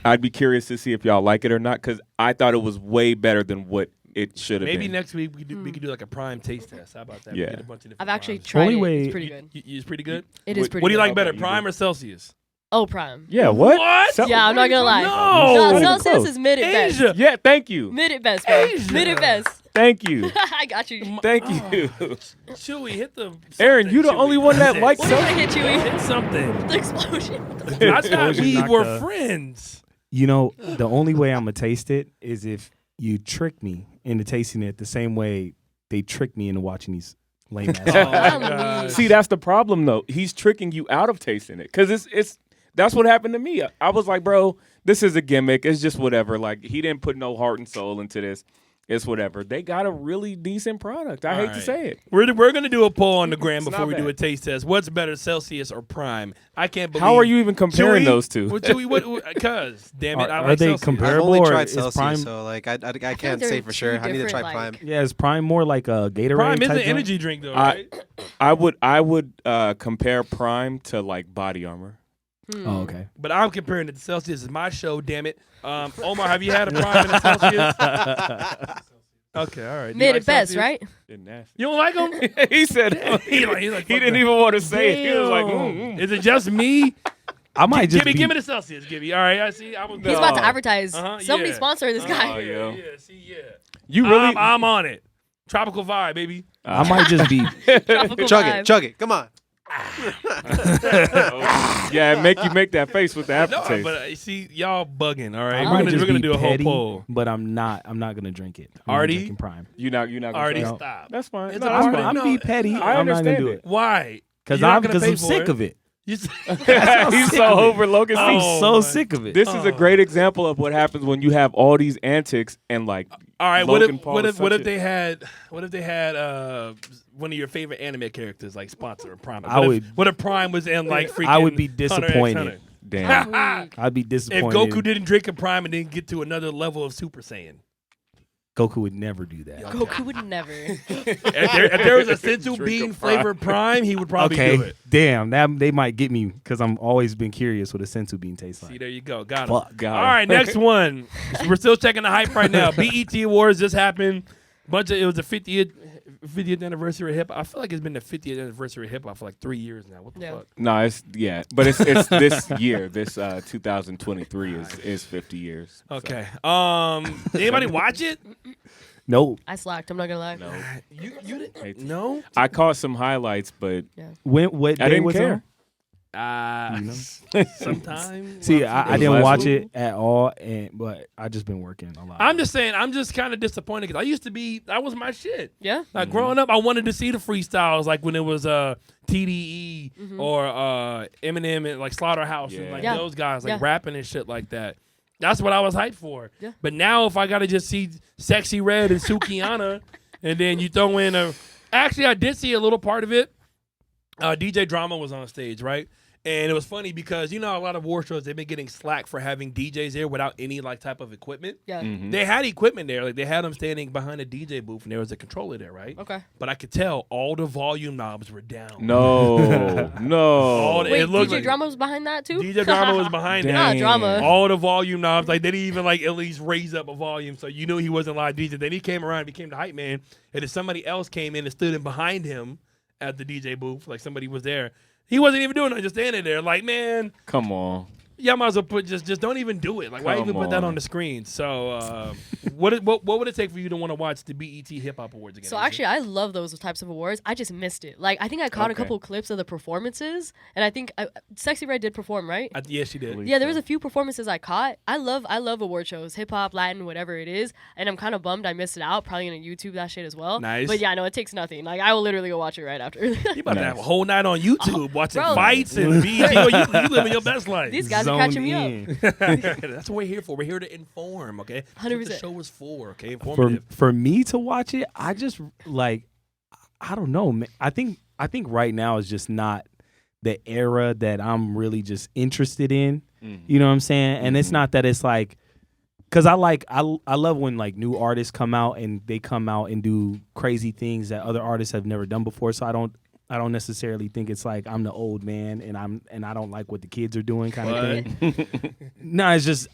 I'd be curious to see if y'all like it or not because I thought it was way better than what it should have been. Maybe next week we could do like a Prime taste test. How about that? We Yeah. get a bunch of different I've actually Primes. tried Only it. way- It's pretty good. It's pretty good. It is pretty What do you good. like better, Okay, you Prime do. or Celsius? Oh, Prime. Yeah, what? What? So- Yeah, I'm not gonna lie. No. No, Not even Celsius close. is mid at best. Asia. Yeah, thank you. Mid at best, bro. Asia. Mid at best. Thank you. I got you. Thank Oh. you. Chewy, hit the. Aaron, something, you the Chewy. only one that Hit likes What do you Celsius. want to hit, Chewy? Hit something. The explosion. I thought Explosion we knocked were the- friends. You know, the only way I'm gonna taste it is if you trick me into tasting it the same way they tricked me into watching these lame ass. Oh, God. my gosh. See, that's the problem though. He's tricking you out of tasting it because it's that's what happened to me. I was like, bro, this is a gimmick. It's just whatever. Like he didn't put no heart and soul into this. It's whatever. They got a really decent product. I hate to right. say it. We're going to do a poll on the gram It's before not we do bad. a taste test. What's better, Celsius or Prime? I can't believe. How are you even comparing Chewy? those two? Well, Chewy, cause damn it, I Are like they Celsius. I've comparable only or tried is Celsius, Prime? so like I can't they're say for sure. two I need to try different, Prime. like- Yeah, is Prime more like a Gatorade? Prime is type an joint? energy drink though, right? I would compare Prime to like Body Armor. Oh, okay. But I'm comparing it to Celsius. It's my show, damn it. Omar, have you had a Prime and a Celsius? Okay, all right. Do you Mid like at best, Celsius? right? They're nasty. You don't like them? he said He's like, he fuck didn't that. even want to say it. He was like, Damn. Is it just me? I might just Give be, me the Celsius, Gibby. All right, I see. I was He's about to No. advertise. Somebody yeah. sponsor this guy. Oh, yeah. Yeah, see, yeah. you really? I'm on it. Tropical vibe, baby. I might just be. Tropical Chug vibe. it, chug it. Come on. yeah, make that face with the No, aftertaste. but see, y'all bugging. All right, I we're might gonna just do a whole petty, poll. but I'm not gonna drink it. I'm not Artie? drinking Prime. You're not gonna Already try it? No. stop. That's fine. It's No, a that's party. fine. I'm No, be petty. I I'm not gonna understand do it. it Why? because You're not I'm gonna pay for sick of it. You He's sick so of it. over Logan. I'm Oh, so my- sick of it. This is a great example of what happens when you have all these antics and like. All right, Logan Paul what is if what such if a- they had one of your favorite anime characters like sponsor Prime? What if Prime was in like freaking I would be Hunter x disappointed. Hunter? Damn. I'd be If disappointed. Goku didn't drink a Prime and didn't get to another level of Super Saiyan. Goku would never do that. Goku would never. If there was a sensu Drink bean a flavored Prime, he would probably Okay, do it. damn, that they might get me because I'm always been curious what a sensu bean tastes See, like. there you go. Got him. Fuck. Got All him. right, next one. We're still checking the hype right now. BET Awards just happened. It was the 50th anniversary of hip hop. I feel like it's been the 50th anniversary of hip hop for like 3 years now. What the Yeah. fuck? No, but it's this year. This 2023 is 50 years. so. Okay. Anybody watch it? No, I slacked. I'm not gonna lie. No, You Hate didn't? to- No. I caught some highlights, but what I day didn't was care. on? Sometime. See, It I was didn't last watch week. it at all, but I just been working a lot. I'm just saying. I'm just kind of disappointed because that was my shit. Yeah. Like growing up, I wanted to see the freestyles, like when it was TDE or Eminem and like Slaughterhouse and Yeah. like Yeah. those guys like Yeah. rapping and shit like that. That's what I was hyped for. Yeah. But now if I gotta just see Sexy Red and Sukiana, and then you throw in actually I did see a little part of it. DJ Drama was on stage, right? And it was funny because, a lot of award shows, they've been getting slack for having DJs there without any type of equipment. Yeah. They had equipment there. Like, they had them standing behind a DJ booth, and there was a controller there, right? Okay. But I could tell all the volume knobs were down. No. No. Wait, it looked DJ like Drama was behind that too? DJ Drama was behind Dang. that. Not Drama. All the volume knobs, like, they didn't even, at least raise up a volume, so you knew he wasn't live DJ. Then he came around, became the hype man, and if somebody else came in and stood in behind him at the DJ booth, like somebody was there, he wasn't even doing it, just standing there. Like, man, Come on. y'all might as well just don't even do it. Like, why Come even put that on. on the screen? So, what would it take for you to want to watch the BET Hip Hop Awards again? So actually, I love those types of awards. I just missed it. Like, I think I caught a Okay. couple clips of the performances, and I think Sexy Red did perform, right? Yeah, she did. Yeah, there was a few performances I caught. I love award shows, hip hop, Latin, whatever it is, and I'm kind of bummed I missed it out. Probably gonna YouTube that shit as well. Nice. But yeah, no, it takes nothing. Like, I will literally go watch it right after. You about to Nice. have a whole night on YouTube watching bro. fights and BET. You living your best life. These guys are Zoned catching me up. in. That's what we're here for. We're here to inform, okay? That's what the 100%. show is for, okay? for Informative. for me to watch it, I just I don't know, man. I think right now is just not the era that I'm really just interested in. You know what I'm saying? And it's not that it's like, cause I love when like new artists come out and they come out and do crazy things that other artists have never done before. So I don't necessarily think it's like I'm the old man and I don't like what the kids are doing kind of thing. No, it's just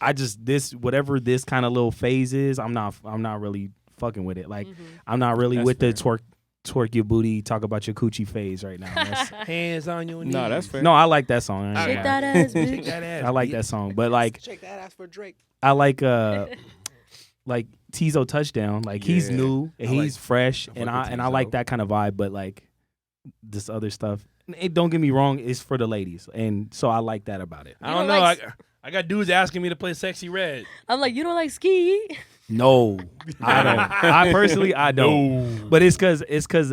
this whatever this kind of little phase is, I'm not really fucking with it. Like I'm not really That's with the fair. twerk your booty, talk about your coochie phase right now. That's, Hands on your knees. No, that's fair. no, I like that song. I ain't Shake gonna that lie. ass, Shake bitch. that ass. I like bitch. that song, but like Shake that ass for Drake. I like Tizo Touchdown. Like he's Yeah. new and I like- he's fresh, I and fuck with I like Tizo. that kind of vibe. But like this other stuff, don't get me wrong, it's for the ladies, and so I like that about it. I You don't don't know. like I got dudes asking me to play Sexy Red. I'm like, you don't like ski? No, I don't. I personally, I don't. But it's cause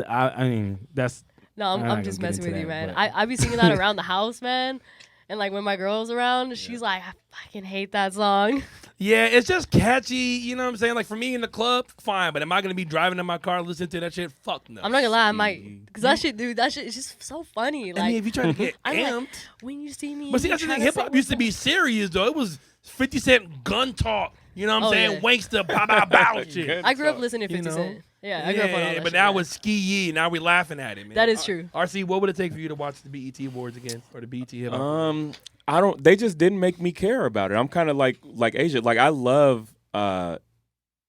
I mean that's No, I'm not just gonna get messing into with you, that, man. but- I be singing that around the house, man. And like when my girl's around, she's like, I fucking hate that song. Yeah, it's just catchy. You know what I'm saying? Like for me in the club, fine. But am I gonna be driving in my car listening to that shit? Fuck no. I'm not gonna lie, I might, cause that shit is just so funny. Like I mean, if you try to get I'm amped. like, when you see me, But see, you that's the thing. tryna Hip say hop used to what's be up. serious though. It was 50 Cent gun talk. You know what I'm Oh, saying? yeah. Wankster, bow bow bow shit. I grew up listening to You 50 know? Cent. Yeah, I grew up on all that but shit, now man. it's ski yee. Now we laughing at it, man. That is true. RC, what would it take for you to watch the BET Awards again or the BET Hip Hop? I don't. They just didn't make me care about it. I'm kind of like Asia. Like I love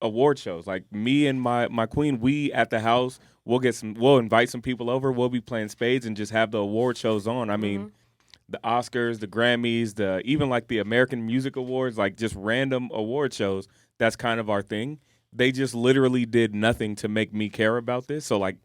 award shows. Like me and my queen, we at the house. We'll invite some people over. We'll be playing spades and just have the award shows on. I mean, the Oscars, the Grammys, even like the American Music Awards, like just random award shows. That's kind of our thing. They just literally did nothing to make me care about this. So like,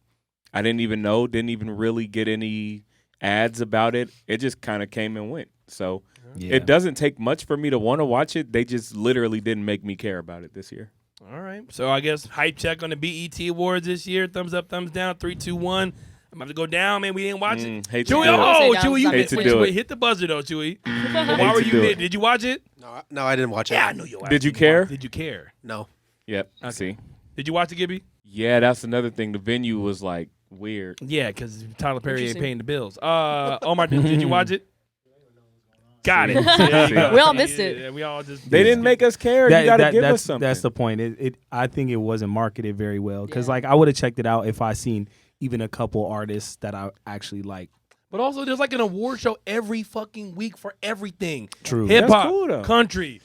I didn't even know. Didn't even really get any ads about it. It just kind of came and went. So yeah. it doesn't take much for me to want to watch it. They just literally didn't make me care about it this year. All right. So I guess hype check on the BET Awards this year. Thumbs up, thumbs down. 3, 2, 1. I'm about to go down, man. We didn't watch it. Hate to Chewy, do it. oh, Say Chewy, you down. Hate missed to it. do Chewy, it. hit the buzzer though, Chewy. But Hate why were to you do mid? it. Did you watch it? No, I didn't watch it. Yeah, I knew your ass Did you didn't care? watch- Did you care? No. Yep. Okay. See. Did you watch it, Gibby? Yeah, that's another thing. The venue was like weird. Yeah, because Tyler Perry ain't Interesting. paying the bills. Omar, did you watch it? Got it. There you go. We all missed it. Yeah, we all just. They didn't make us care. You got to give us something. That's the point. I think it wasn't marketed very well because like I would have checked it out if I seen even a couple artists that I actually like. But also, there's like an award show every fucking week for everything. True. Hip That's hop, cool, though. country.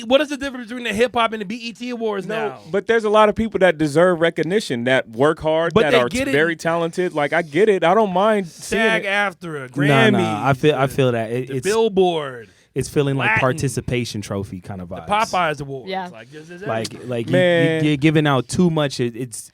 What is the difference between the hip hop and the BET Awards No, now? but there's a lot of people that deserve recognition, that work hard, But that they are get it. very talented. Like I get it. I don't mind seeing SAG it. after Grammy. Nah, I feel that the it's Billboard, it's feeling like Latin. participation trophy kind of vibes. Popeyes Awards. Yeah. Like, this is Like everything. Man. you're giving out too much. It's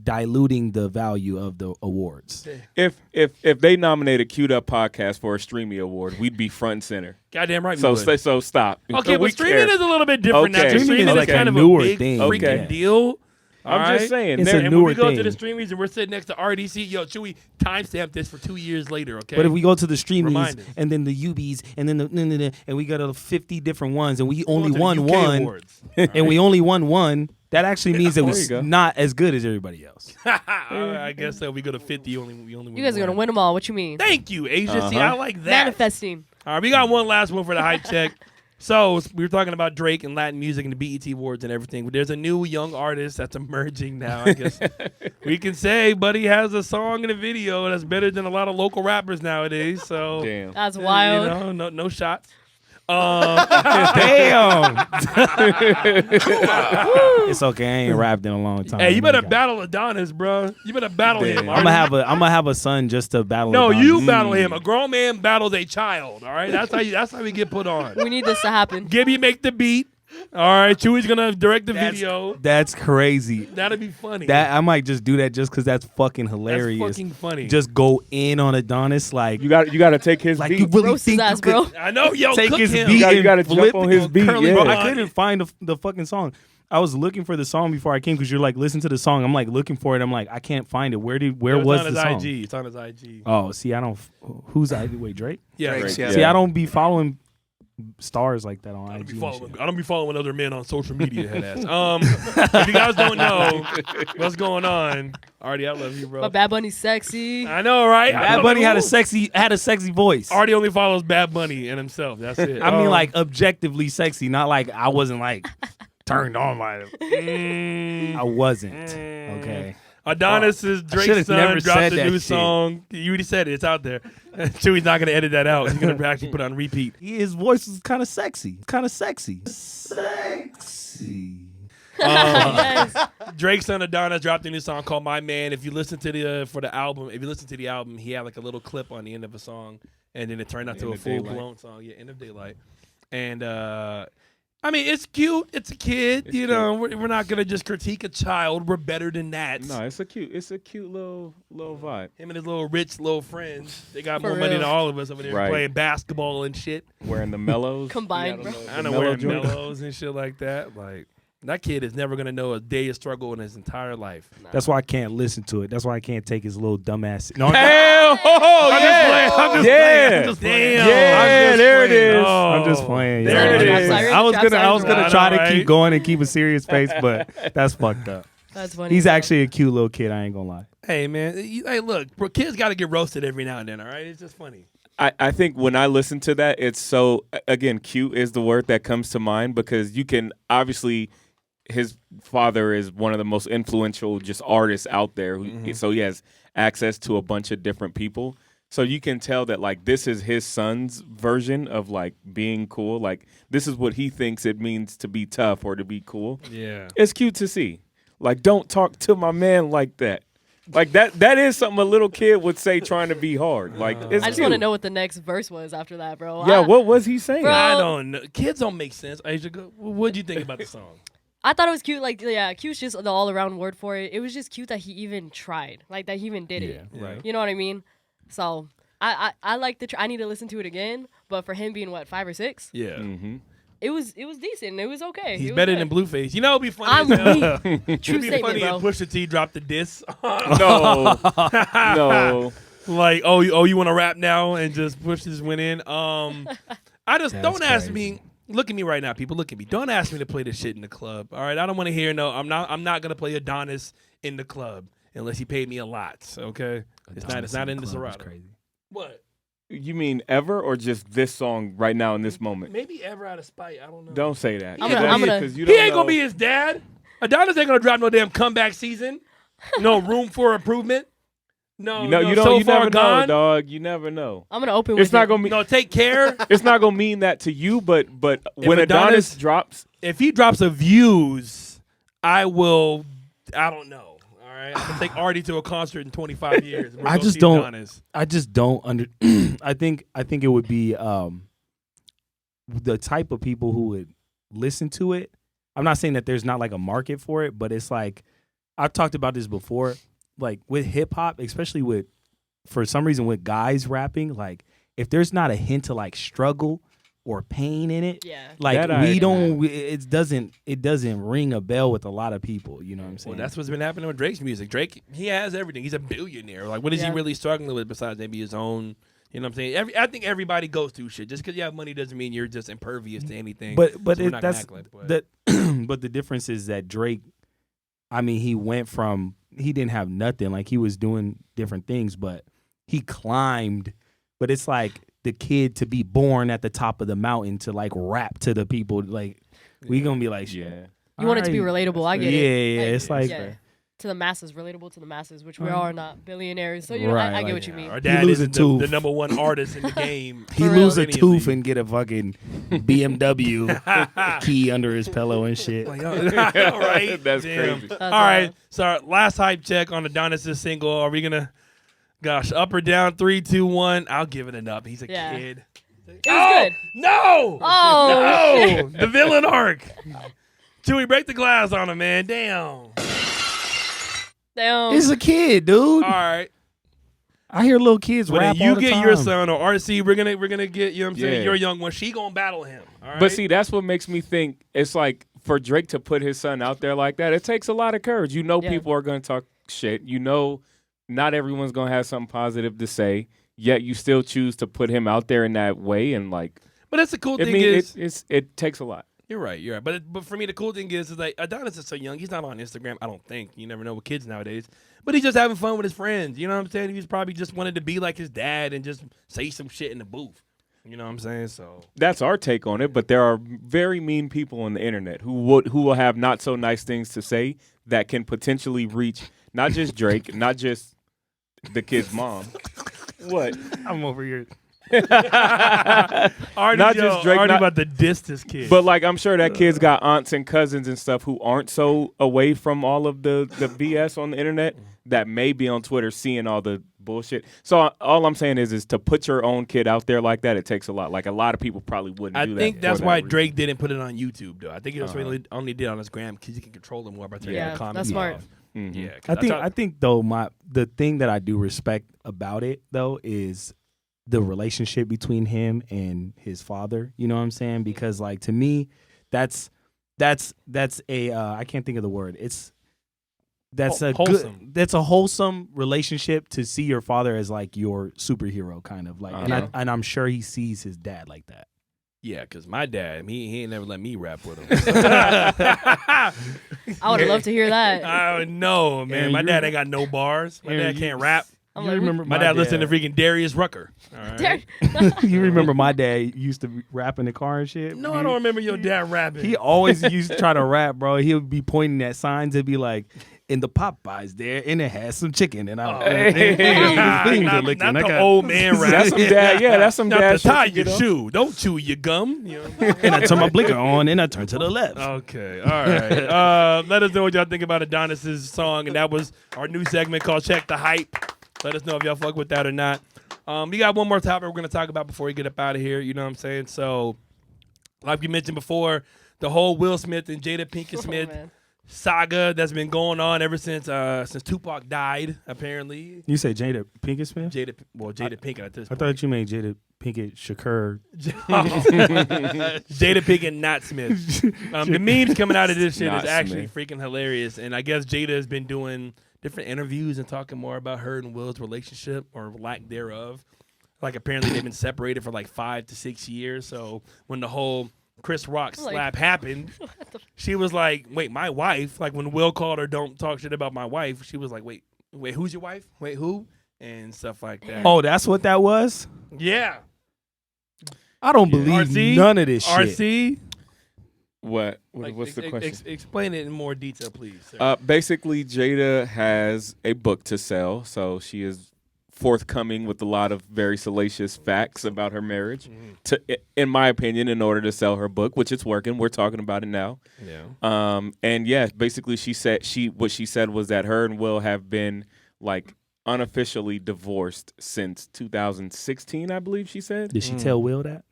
diluting the value of the awards. If they nominated Queued Up Podcast for a Streamy Award, we'd be front and center. Goddamn right. we So would. so stop. Okay, We but streaming care. is a little bit different now. Okay. 'cause Streaming Streaming is is like a kind of a newer big thing, freaking yeah. deal. All I'm right? just saying. It's there- a And when we newer go to thing. the streamies and we're sitting next to RDC, yo, should we timestamp this for 2 years later, okay? But if we go to the streamies Remind us. and then the UBs and then and we go to 50 different ones and we We'll only go to the won UK one awards. and we only won one, that actually means it There was you go. not as good as everybody else. I guess so. We go to 50, we only win You guys are gonna one. win them all. What you mean? Thank you, Asia. See, Uh-huh. I like that. Manifesting. All right, we got one last one for the hype check. So we were talking about Drake and Latin music and the BET Awards and everything. There's a new young artist that's emerging now. I guess we can say, Buddy has a song and a video that's better than a lot of local rappers nowadays. So Damn. That's wild. You know, no shots. Damn. It's okay. I ain't rapped in a long time. Hey, you better Okay. battle Adonis, bro. You better battle him. Damn. I'm gonna have a son just to battle. No, Adonis. you battle him. A grown man battles a child. All right, that's how we get put on. We need this to happen. Gibby make the beat. All right, Chewy's gonna direct the video. That's crazy. That'd be funny. That I might just do that just because that's fucking that's hilarious. fucking funny. Just go in on Adonis like You got to take his like beat. you really Roast his think ass, you could bro. I know, yo, take cook his him. beat You and gotta jump flip on it. his beat, Curly, yeah. bro, I couldn't find the fucking song. I was looking for the song before I came because you're like, listen to the song. I'm like looking for it. I'm like, I can't find it. Where It's was on the his song? IG. It's on his IG. Oh, see, I don't. Who's IG? Wait, Drake? Yeah, Drake's, right. yeah. See, I don't be following stars like that on I IG. don't be following other men on social media, head ass. If you guys don't know what's going on, Artie, I love you, bro. But Bad Bunny's sexy. I know, right? I Bad know, Bunny had a ooh. sexy voice. Artie only follows Bad Bunny and himself. That's it. I mean, like objectively sexy, not like I wasn't like turned on by it. mm, I wasn't. mm. Okay. Adonis is Drake's should've son. never Dropped said a that new shit. song. You already said it. It's out there. Chewy's not gonna edit that out. He's gonna actually put it on repeat. His voice was kind of sexy. Kind of sexy. Sexy. Yes. Drake's son Adonis dropped a new song called "My Man." If you listen to the album, he had like a little clip on the end of a song, and then it turned out to End a of full Daylight. blown song. Yeah, "End of Daylight," and I mean, it's cute. It's a kid. It's you know, we're not gonna just critique a child. We're better than that. No, it's a cute little vibe. Him and his little rich little friends, they got For more money real. than all of us over there Right. playing basketball and shit. Wearing the mellows. Combined, Yeah, bro. I know mellow wearing joint. mellows and shit like that. Like that kid is never gonna know a day of struggle in his entire life. That's why I can't listen to it. That's why I can't take his little dumbass. No, Hell, I'm yeah. just playing. I'm just Yeah. playing. I'm just playing. Yeah, I'm just there it playing. is. Oh, I'm just playing. There yeah. it Trap is. siren, I was trap gonna siren. try to Right. keep going and keep a serious face, but that's fucked up. That's funny. He's actually a cute little kid. I ain't gonna lie. Hey man, hey look, bro, kids got to get roasted every now and then. All right, it's just funny. I think when I listen to that, it's so, again, cute is the word that comes to mind because you can obviously, his father is one of the most influential just artists out there. So he has access to a bunch of different people. So you can tell that like this is his son's version of like being cool. Like this is what he thinks it means to be tough or to be cool. Yeah. It's cute to see. Like don't talk to my man like that. Like that is something a little kid would say trying to be hard. Like it's I just cute. want to know what the next verse was after that, bro. Yeah, what was he saying? Bro. I don't know. Kids don't make sense. Asia, what'd you think about the song? I thought it was cute. Like, yeah, cute's just the all-around word for it. It was just cute that he even tried. Like, that he even did it. Right. You know what I mean? So, I like the. I need to listen to it again. But for him being what 5 or 6, Yeah. Mm-hmm. it was decent. It was okay. He's It was better good. than Blueface. You know, it'd be funny. I'm as hell. weak. True It'd be statement, funny bro. if Pusha T dropped the diss. No, no. Like, oh, you want to rap now and just push this win in? I just That's don't ask crazy. me. Look at me right now, people. Look at me. Don't ask me to play this shit in the club. All right, I don't want to hear no. I'm not gonna play Adonis in the club unless he paid me a lot. Okay, it's not in the Serato. Crazy. What? You mean ever or just this song right now in this moment? Maybe ever out of spite. I don't know. Don't say that. I'm gonna- 'Cause you He don't ain't gonna know. be his dad. Adonis ain't gonna drop no damn comeback season. No room for improvement. No, You know, no, you don't. so You far never gone. know, dog. You never know. I'm gonna open. It's with not it. gonna be. No, take care. It's not gonna mean that to you, but when Adonis- Adonis drops, If he drops a views, I will. I don't know. All right, I can take Artie to a concert in 25 years. We're I gonna just see don't- Adonis. I just don't under. I think it would be the type of people who would listen to it. I'm not saying that there's not like a market for it, but it's like I've talked about this before. Like with hip hop, especially for some reason with guys rapping, like if there's not a hint to like struggle or pain in it. Yeah. Like That I we agree. don't, it doesn't ring a bell with a lot of people. You know what I'm saying? Well, that's what's been happening with Drake's music. Drake, he has everything. He's a billionaire. Like, what is he Yeah. really struggling with besides maybe his own? You know what I'm saying? I think everybody goes through shit. Just because you have money doesn't mean you're just impervious to anything. But So we're not gonna that's act like that. that. But the difference is that Drake, I mean, he went from he didn't have nothing. Like he was doing different things, but he climbed. But it's like the kid to be born at the top of the mountain to like rap to the people. Like we gonna be like, shit. Yeah. You want it to be Alright. relatable. I get Yeah, it. yeah, it's like- to the masses, relatable to the masses, which we Right. are not billionaires. So you know, Right, I get like- what you mean. Our dad lose is a tooth. the number one artist in the game. He For real. lose a Any of tooth these. and get a fucking BMW key under his pillow and shit. Like, all right. That's Damn. crazy. All right. So last hype check on Adonis' single. Are we gonna, gosh, up or down? 3, 2, 1. I'll give it an up. He's a Yeah. kid. It was good. No. Oh, No. The villain arc. Chewy, break the glass on him, man. Damn. damn. It's a kid, dude. All right. I hear little kids Well, rap then you all the get time. your son or RC. We're gonna get, you know what I'm saying? Yeah. You're a young one. She gonna battle him. All right. But see, that's what makes me think it's like for Drake to put his son out there like that, it takes a lot of courage. You know, Yeah. people are going to talk shit. You know, not everyone's going to have something positive to say, yet you still choose to put him out there in that way. And like, But that's the cool I thing mean, is, it takes a lot. you're right. You're right. But for me, the cool thing is like Adonis is so young. He's not on Instagram. I don't think. You never know with kids nowadays. But he's just having fun with his friends. You know what I'm saying? He's probably just wanted to be like his dad and just say some shit in the booth. You know what I'm saying? So That's our take on it, but there are very mean people on the internet who will have not so nice things to say that can potentially reach not just Drake, not just the kid's mom. What? I'm over here. Artie, Not just Drake, Artie not- about to diss this kid. But like I'm sure that kid's got aunts and cousins and stuff who aren't so away from all of the BS on the internet that may be on Twitter seeing all the bullshit. So all I'm saying is to put your own kid out there like that, it takes a lot. Like a lot of people probably wouldn't I do that. think that's for why that reason. Drake didn't put it on YouTube though. I think he was Uh-huh. only did it on his gram because he can control it more by turning Yeah, the comments that's smart. off. Mhm. Yeah, 'cause I think though the thing that I do respect about it though is the relationship between him and his father. You know what I'm saying? Because like to me, that's a I can't think of the word. That's a Wholesome. good. That's a wholesome relationship to see your father as like your superhero, kind of like. Uh-huh. And I'm sure he sees his dad like that. Yeah, because my dad, he ain't never let me rap with him. I would have loved to hear that. I know, man. Aaron, My you dad remember- ain't got no bars. My Aaron, dad you- can't rap. I'm You like, remember My dad listened to freaking Darius Rucker. All right. You remember my dad used to rap in the car and shit? No, I don't remember your dad rapping. He always used to try to rap, bro. He would be pointing at signs and be like, "In the Popeyes there, and it has some chicken." And I'm not the old man rap. That's some dad. Yeah, that's some Not dad to shit tie to your get on. shoe. Don't chew your gum. You know? And I turn my blinker on, and I turn to the left. Okay. All right. Let us know what y'all think about Adonis's song. And that was our new segment called Check the Hype. Let us know if y'all fuck with that or not. We got one more topic we're going to talk about before we get up out of here. You know what I'm saying? So, like we mentioned before, the whole Will Smith and Jada Pinkett Smith man. saga that's been going on ever since Tupac died, apparently. You say Jada Pinkett Smith? Jada Pinkett at this I point. thought you made Jada Pinkett Shakur. Jada Pinkett, not Smith. The memes coming out of this shit Not is actually Smith. freaking hilarious. And I guess Jada has been doing different interviews and talking more about her and Will's relationship or lack thereof. Like apparently they've been separated for like 5 to 6 years. So when the whole Chris Rock Like- slap happened, she was like, "Wait, my wife?" Like when Will called her, "Don't talk shit about my wife." She was like, "Wait, who's your wife? Wait, who?" And stuff like that. Oh, that's what that was? yeah. I don't believe RC? none of this shit. RC. What? Like, What's the question? Explain it in more detail, please. Sir. Basically, Jada has a book to sell, so she is forthcoming with a lot of very salacious facts about her marriage. In my opinion, in order to sell her book, which it's working, we're talking about it now. Yeah. And yeah, basically, what she said was that her and Will have been like unofficially divorced since 2016, I believe she said. Did she tell Will that?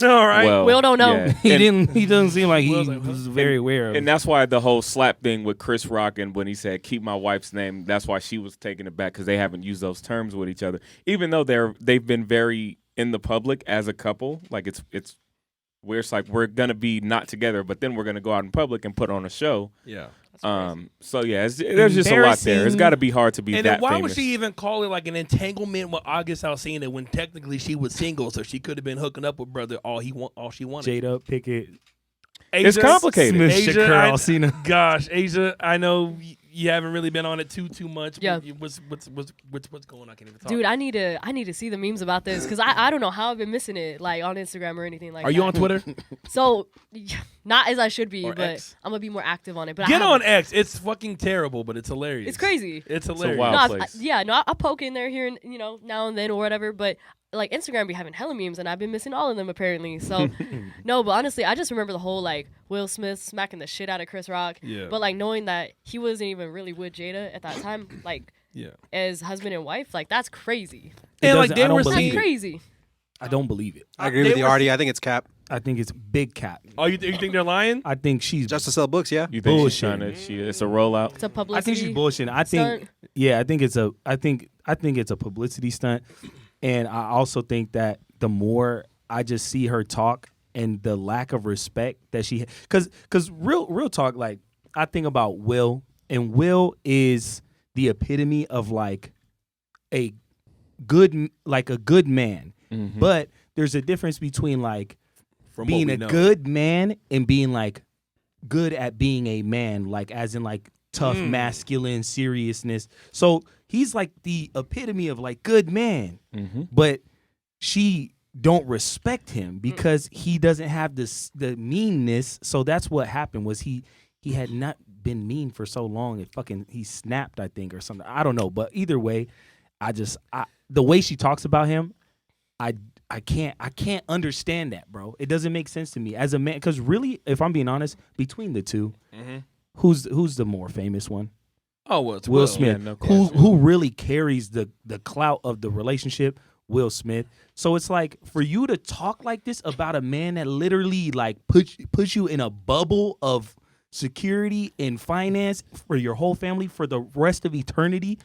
All right. Well, Will don't know. yeah. He doesn't seem like he Will's like, huh? was very aware of it. And that's why the whole slap thing with Chris Rock and when he said keep my wife's name, that's why she was taking it back because they haven't used those terms with each other, even though they've been very in the public as a couple. Like it's where it's like we're gonna be not together, but then we're gonna go out in public and put on a show. Yeah. So yeah, there's just a lot there. It's got to be hard to be And that then why famous. would she even call it like an entanglement with August Alsina when technically she was single, so she could have been hooking up with brother all she wanted. Jada, Pinkett, It's complicated. Smith, Asia, Shakur, Alsina. Gosh, Asia, I know you haven't really been on it too much. Yeah. What's going on? I can't even talk. Dude, I need to see the memes about this because I don't know how I've been missing it like on Instagram or anything like that. Are you on Twitter? So, not as I should be, Or but X? I'm gonna be more active on it. But Get I on haven't. X. It's fucking terrible, but it's hilarious. It's crazy. It's hilarious. wild No, I, place. yeah, no, I poke in there here and now and then or whatever, but like Instagram be having hella memes and I've been missing all of them apparently. So no, but honestly, I just remember the whole like Will Smith smacking the shit out of Chris Rock. Yeah. But like knowing that he wasn't even really with Jada at that time, like Yeah. as husband and wife, like that's crazy. And like doesn't- they I don't were believe seeing. That's crazy. I don't believe it. I agree They with you, were- Artie. I think it's cap. I think it's big cap. Oh, you think they're lying? I think she's Just to sell books, yeah. You think she's Bullshit. trying to? It's a rollout. It's a I publicity. think she's bullshitting. I think stunt. yeah, I think it's a publicity stunt. And I also think that the more I just see her talk and the lack of respect that she cuz real talk, like I think about Will, and Will is the epitome of like a good man. Mm-hmm. But there's a difference between like From being what a we know. good man and being like good at being a man, like as in like tough, masculine seriousness. So he's like the epitome of like good man, Mm-hmm. but she don't respect him because he doesn't have the meanness. So that's what happened was he had not been mean for so long. He snapped, I think, or something. I don't know, but either way, the way she talks about him, I can't understand that, bro. It doesn't make sense to me as a man. Because really, if I'm being honest, between the two, who's the more famous one? Oh, well, it's Will Smith. Yeah, no who question. who really carries the clout of the relationship? Will Smith. So it's like for you to talk like this about a man that literally like puts you in a bubble of security and finance for your whole family for the rest of eternity.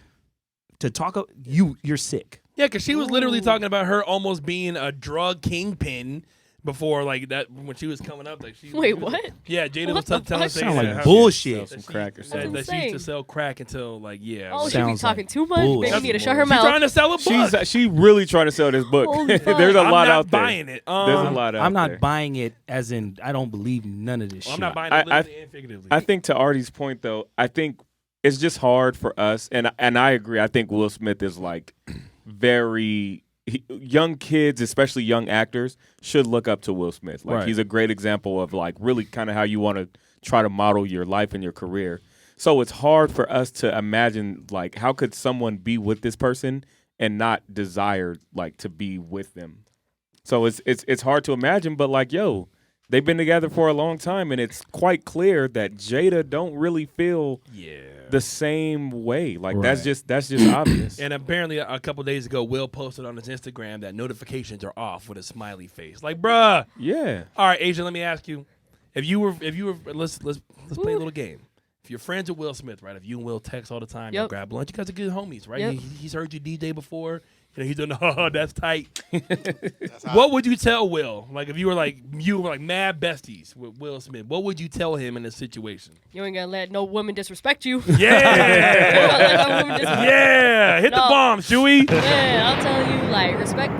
To talk, you're sick. Yeah, because she was literally talking about her almost being a drug kingpin before, like that when she was coming up. Like she Wait, what? Yeah, Jada What was the telling fuck? saying Sound like that how- bullshit. Sell some crack or that, something. that she used to insane. sell crack until like Oh, she be Sounds talking like too much. bullshit. Baby need to shut her She's mouth. trying to sell a book. She really trying to sell this book. Holy fuck. There's a I'm lot not out there. buying it. There's a lot out I'm not there. buying it as in I don't believe none of this I'm shit. not buying it I- literally and figuratively. I think to Artie's point though, I think it's just hard for us, and I agree. I think Will Smith is like young kids, especially young actors, should look up to Will Smith. Like Right. he's a great example of like really kind of how you want to try to model your life and your career. So it's hard for us to imagine like how could someone be with this person and not desire like to be with them. So it's hard to imagine, but like yo, they've been together for a long time, and it's quite clear that Jada don't really feel the same way. Like that's Right. just obvious. And apparently, a couple days ago, Will posted on his Instagram that notifications are off with a smiley face. Like, bruh. Yeah. All right, Asia, let me ask you: if you were, let's play a little game. If you're friends with Will Smith, right? If you and Will text all the time, you Yep. grab lunch, you guys are good homies, right? Yep. He's heard you DJ before. You know, he's doing, oh, that's tight. What would you tell Will? Like, if you were like mad besties with Will Smith, what would you tell him in this situation? You ain't gonna let no woman disrespect you. Yeah, Let no woman disrespect yeah, hit the No. bomb, Chewy. Man, I'll tell you, like, respect,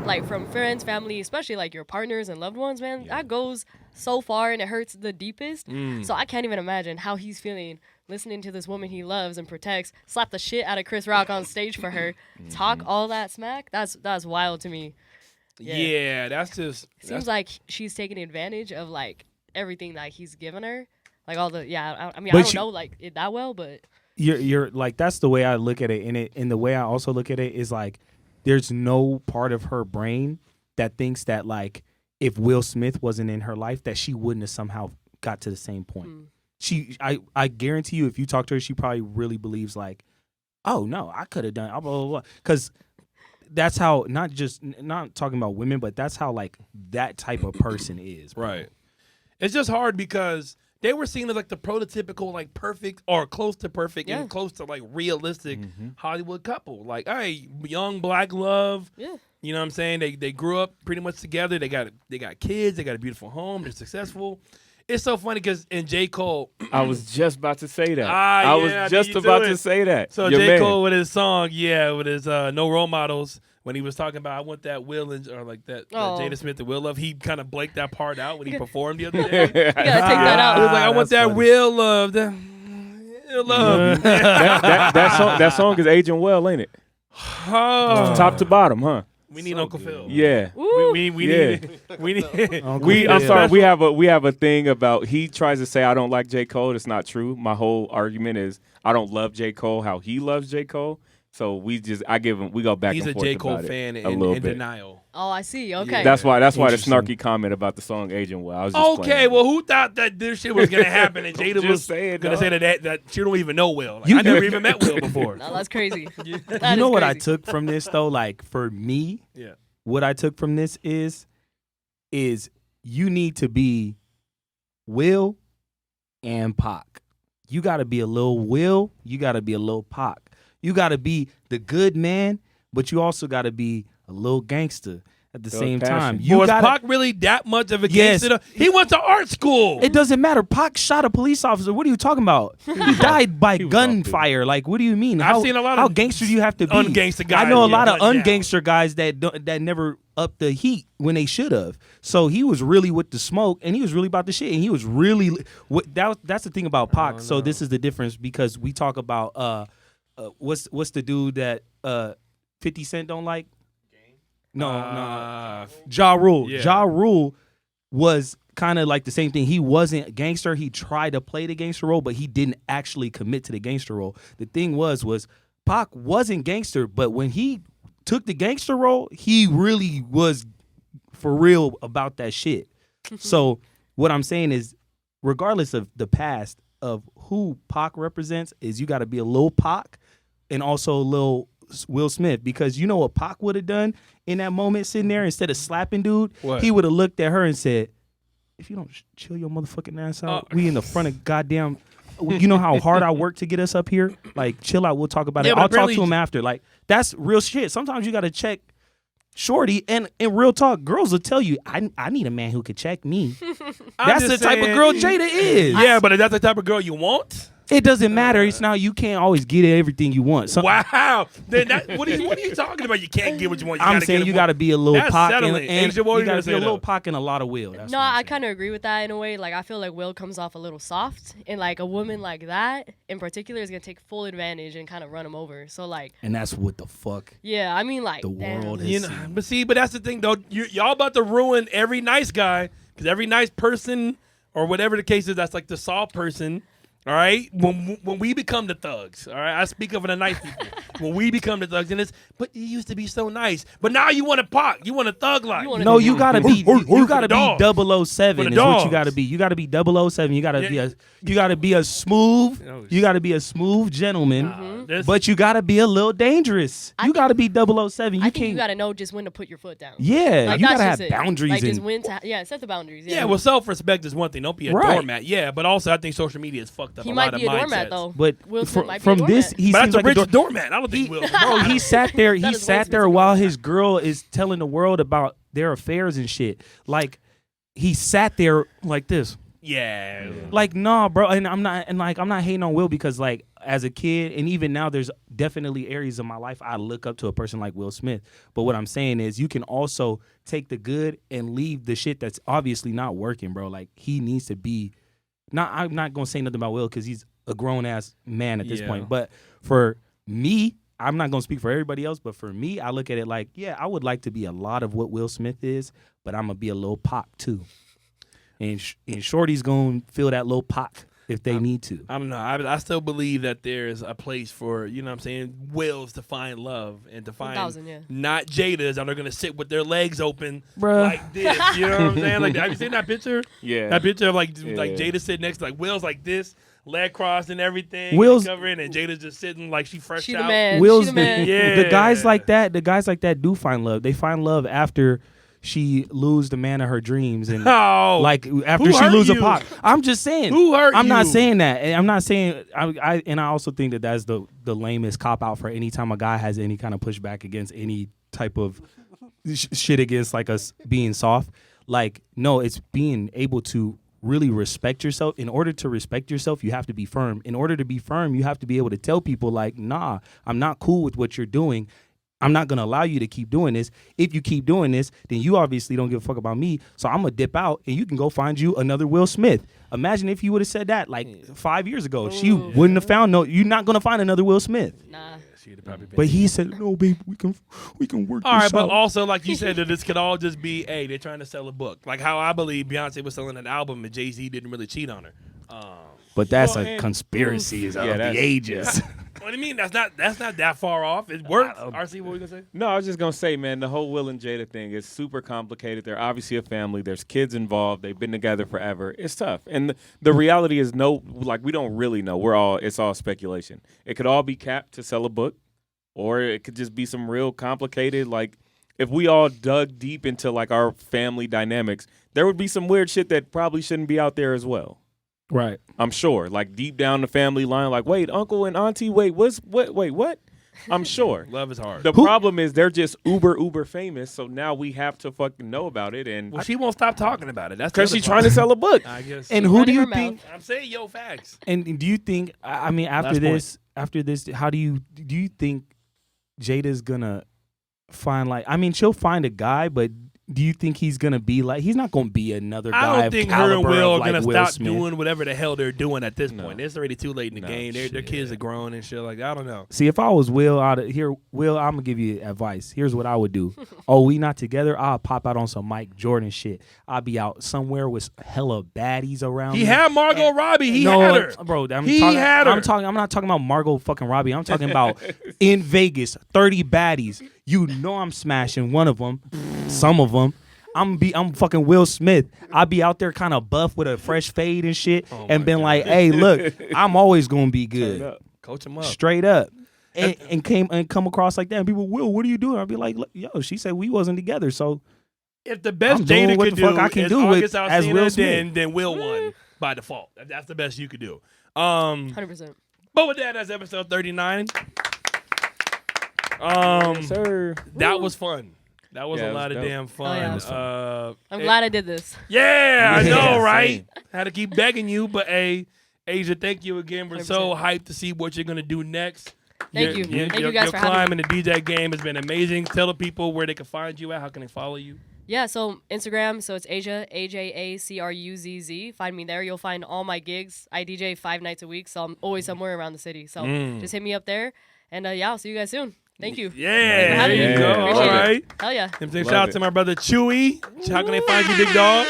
like, from friends, family, especially, like, your partners and loved ones, man, that goes so far and it hurts the deepest. So I can't even imagine how he's feeling listening to this woman he loves and protects, slap the shit out of Chris Rock on stage for her, talk all that smack. That's wild to me. Yeah, that's just. Seems like she's taking advantage of, like, everything that he's given her. Like, all the, I mean, But I don't she- know, like, it that well, but You're like that's the way I look at it, and the way I also look at it is like there's no part of her brain that thinks that like if Will Smith wasn't in her life that she wouldn't have somehow got to the same point. I guarantee you if you talk to her, she probably really believes like, oh no, I could have done blah blah blah, because that's how not talking about women, but that's how like that type of person is, bro. Right. It's just hard because they were seen as like the prototypical, like perfect or close to perfect Yeah. and close to like realistic Hollywood couple. Like, hey, young black love. Yeah. You know what I'm saying? They grew up pretty much together. They got kids. They got a beautiful home. They're successful. It's so funny because in J. Cole, I was just about to say that. I I was just about to say that. So Your J. man. Cole with his song, with his No Role Models, when he was talking about I want that Will and or like that Oh. Jada Smith and Will Love, he kind of blanked that part out when he performed the other day. You gotta take that out. He was like, I want That's that funny. Will Love, that Will Love. that song is aging well, ain't it? Oh. Top to bottom, huh? We need Uncle Phil. Yeah. Woo. We Yeah. need Uncle I'm Phil. sorry. We have a thing about he tries to say I don't like J. Cole. It's not true. My whole argument is I don't love J. Cole how he loves J. Cole. So we go back He's and a forth J. Cole about it fan a little in bit. denial. Oh, I see. Okay. That's why the Interesting. snarky comment about the song aging well. I was just Okay, playing. well, who thought that this shit was gonna happen and Jada Just was saying, gonna dog. say that she don't even know Will? Like, You- I never even met Will before. No, that's crazy. You know what I took from this though? Like for me, Yeah. what I took from this is you need to be Will and Pac. You got to be a little Will. You got to be a little Pac. You got to be the good man, but you also got to be a little gangster at the Thug same passion. time. Was You got Pac really that much of a Yes. gangster? He went to art school. It doesn't matter. Pac shot a police officer. What are you talking about? He died by He was gunfire. Like, what do you mean? I've seen a lot how of gangster do you have to be? ungangster guys I know a get lot of gunned down. ungangster guys that never upped the heat when they should have. So he was really with the smoke, and he was really about the shit, and he was really. That's the thing about Pac. So this is the difference because we talk about what's the dude that 50 Cent don't like? No. Ja Rule. Yeah. Ja Rule was kind of like the same thing. He wasn't a gangster. He tried to play the gangster role, but he didn't actually commit to the gangster role. The thing was Pac wasn't gangster, but when he took the gangster role, he really was for real about that shit. So what I'm saying is, regardless of the past of who Pac represents, is you got to be a little Pac and also a little Will Smith, because you know what Pac would have done in that moment sitting there instead of slapping dude? What? He would have looked at her and said, if you don't chill your motherfucking ass out, we in the front of goddamn, you know how hard I work to get us up here? Like, chill out. We'll talk about Yeah, it. but I'll talk apparently- to him after. Like, that's real shit. Sometimes you got to check shorty. And in real talk, girls will tell you, I need a man who could check me. That's the just type of saying- girl Jada is. Yeah, but is that the type of girl you want? It doesn't matter. It's now you can't always get everything you want. Wow. Then what are you talking about? You can't get what you want. You I'm gotta saying get you what- got to be a little That's Pac and, settling. and Asia, what you you got gonna to be say, a little though? Pac and a lot of Will. That's No, what I'm I saying. kind of agree with that in a way. Like, I feel like Will comes off a little soft, and like a woman like that in particular is gonna take full advantage and kind of run him over. So like, And that's what the fuck yeah, I mean like the damn. world You is. know, but that's the thing though. Y'all about to ruin every nice guy because every nice person or whatever the case is, that's like the soft person. All right, when we become the thugs, all right, I speak of the nice people. When we become the thugs, and but you used to be so nice, but now you want to Pac, you want a thug life. You wanna- No, you gotta be you gotta dogs. be 007 For the is what you dogs. gotta be. You gotta be 007. You gotta be a smooth. Oh, You gotta be a smooth gentleman, This- but you gotta be a little dangerous. I You think- gotta be 007. You I can't. think you gotta know just when to put your foot down. Yeah, Like, you that's gotta just have it. boundaries Like, just and when to set the boundaries. yeah, well, self-respect is one thing. Don't be a Right. doormat. Yeah, but also I think social media has fucked up He a might lot of be a mindsets. doormat though. But Will Smith might be a from this, doormat. he But seems that's a like a rich doormat. I don't think Will. Bro, he sat there. He That is way sat there specific. while his girl is telling the world about their affairs and shit. Like he sat there like this. Yeah. Like, nah, bro. And I'm not hating on Will because like as a kid and even now there's definitely areas of my life I look up to a person like Will Smith. But what I'm saying is you can also take the good and leave the shit that's obviously not working, bro. Like he needs to be I'm not gonna say nothing about Will because he's a grown ass man at this Yeah. point. But for me, I'm not gonna speak for everybody else, but for me, I look at it like, yeah, I would like to be a lot of what Will Smith is, but I'm gonna be a little Pac too. And Shorty's gonna feel that little Pac if they need to. I don't know. I still believe that there's a place for, you know what I'm saying, Wills to find love and to find 1,000, yeah. not Jadas that are going to sit with their legs open Bruh. like this. You know what I'm saying? Like, have you seen that picture? Yeah. That picture of like Yeah. Jada sitting next to like Will's like this, leg crossed and everything. Will's- covering, and Jada's just sitting like she fresh She the out. man. Will's She the man. Yeah. the guys like that do find love. They find love after, she lose the man of her dreams and Oh, like after who she hurt lose a you? pop. I'm just saying. Who hurt I'm not you? saying that. And I'm not saying I also think that that's the lamest cop out for any time a guy has any kind of pushback against any type of shit against like us being soft. Like, no, it's being able to really respect yourself. In order to respect yourself, you have to be firm. In order to be firm, you have to be able to tell people like, nah, I'm not cool with what you're doing. I'm not going to allow you to keep doing this. If you keep doing this, then you obviously don't give a fuck about me. So I'm going to dip out and you can go find you another Will Smith. Imagine if you would have said that like 5 years ago. She wouldn't have found you're not going to find another Will Smith. Nah. She'd probably been. But he said, no, baby, we can work All right, this but out. also, like you said, that this could all just be, hey, they're trying to sell a book. Like how I believe Beyonce was selling an album and Jay-Z didn't really cheat on her. But that's Well, a and- conspiracy of the that's- ages. What do you mean? That's not that far off. It works. RC, what were you going to say? No, I was just gonna say, man, the whole Will and Jada thing is super complicated. They're obviously a family. There's kids involved. They've been together forever. It's tough, and the reality is, we don't really know. It's all speculation. It could all be capped to sell a book, or it could just be some real complicated. Like, if we all dug deep into like our family dynamics, there would be some weird shit that probably shouldn't be out there as well. Right. I'm sure, like deep down the family line, like, wait, uncle and auntie, wait, what? I'm sure. Love is hard. The problem is they're just uber famous, so now we have to fucking know about it, and Well, she won't stop talking about it. That's because the she's other trying to sell a book. problem. I guess. And who do running you her think? mouth. I'm saying, yo, facts. And do you think? I mean, after Last this, how do you think Jada's gonna find like? I mean, she'll find a guy, but do you think he's gonna be like? He's not gonna be another guy. I don't of think her and caliber Will of, are like, gonna Will stop Smith. doing whatever the hell they're doing at this No. point. It's already too late in the No, game. Their kids are grown and shit. Like, I don't know. See, if I was Will, Will, I'm gonna give you advice. Here's what I would do. Oh, we not together? I'll pop out on some Mike Jordan shit. I'll be out somewhere with hella baddies around. He me. had Margot Robbie. He no, had her. bro. He had her. I'm not talking about Margot fucking Robbie. I'm talking about in Vegas, 30 baddies. You know I'm smashing one of them, some of them. I'm fucking Will Smith. I'll be out there kind of buff with a fresh fade and shit, and been like, hey, look, I'm always gonna be good, Coach him up. straight up. And come across like that, and people, Will, what are you doing? I'll be like, look, yo, she said we wasn't together, so If the best I'm doing Jada what could the fuck do I can is do with- August as Alsina, Will Smith. then Will won by default. That's the best you could do. 100%. But with that, that's episode 39. Sir. That was fun. That was Yeah, a it was lot of dope. damn fun. yeah. That was I'm glad I did this. Yeah, I Yeah, know, same. right? Had to keep begging you, but hey, Asia, thank you again. We're so 100%. hyped to see what you're gonna do next. Thank you. Thank you guys your for having climb me. in the DJ game has been amazing. Tell the people where they can find you at. How can they follow you? Yeah, so Instagram, so it's Asia, AJACRUZZ. Find me there. You'll find all my gigs. I DJ 5 nights a week, so I'm always somewhere around the city. So just hit me up there. And yeah, I'll see you guys soon. Thank you. Yeah, Thanks for having there you me. go. Appreciate All it. right. Hell yeah. Shout out to my brother Chewy. How can they find you, big dog?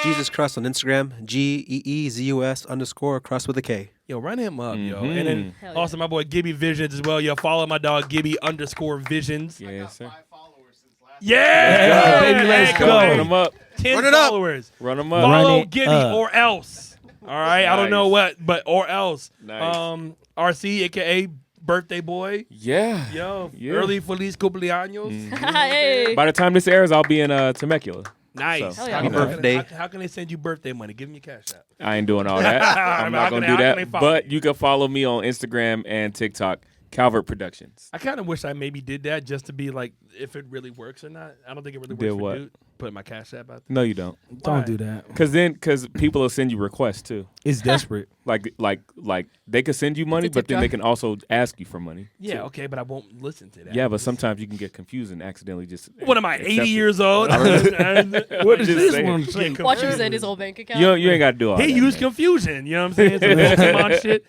Jesus Crust on Instagram. GEEZUS_ Crust with a K. Yo, run him up, yo. And then Hell yeah. also my boy Gibby Visions as well. Yo, follow my dog Gibby _Visions. Yes, sir. Yeah, baby, let's come go. on. Run them up. 10 Run it up. followers. Run them up. Follow it Gibby up. or else. All right, I don't know Nice. what, but or else. Nice. RC, aka birthday boy. Yeah. Yo, Yeah. early feliz cumpleaños. Hey. By the time this airs, I'll be in Temecula. Nice. So, Hell yeah. How, Happy can- birthday. how can they send you birthday money? Give me your cash app. I ain't doing all that. I'm How not can gonna they- do how can they that. follow But you can follow me on Instagram and TikTok, Calvert Productions. I kind of wish I maybe did that just to be like, if it really works or not. I don't think it really works Did for what? dude. Put my cash app out there. No, you don't. Why? don't do that. Because people will send you requests too. It's desperate. Like they could send you money, It's a but then tip they jar. can also ask you for money. Yeah, too. okay, but I won't listen to that. Yeah, but sometimes you can get confused and accidentally just. What am I, accept 80 it. years old? What is Just this saying. one Get saying? Watch him confused. send his whole bank account. You ain't got to do all He that. used man. confusion. You know what I'm saying? Some Pokemon shit.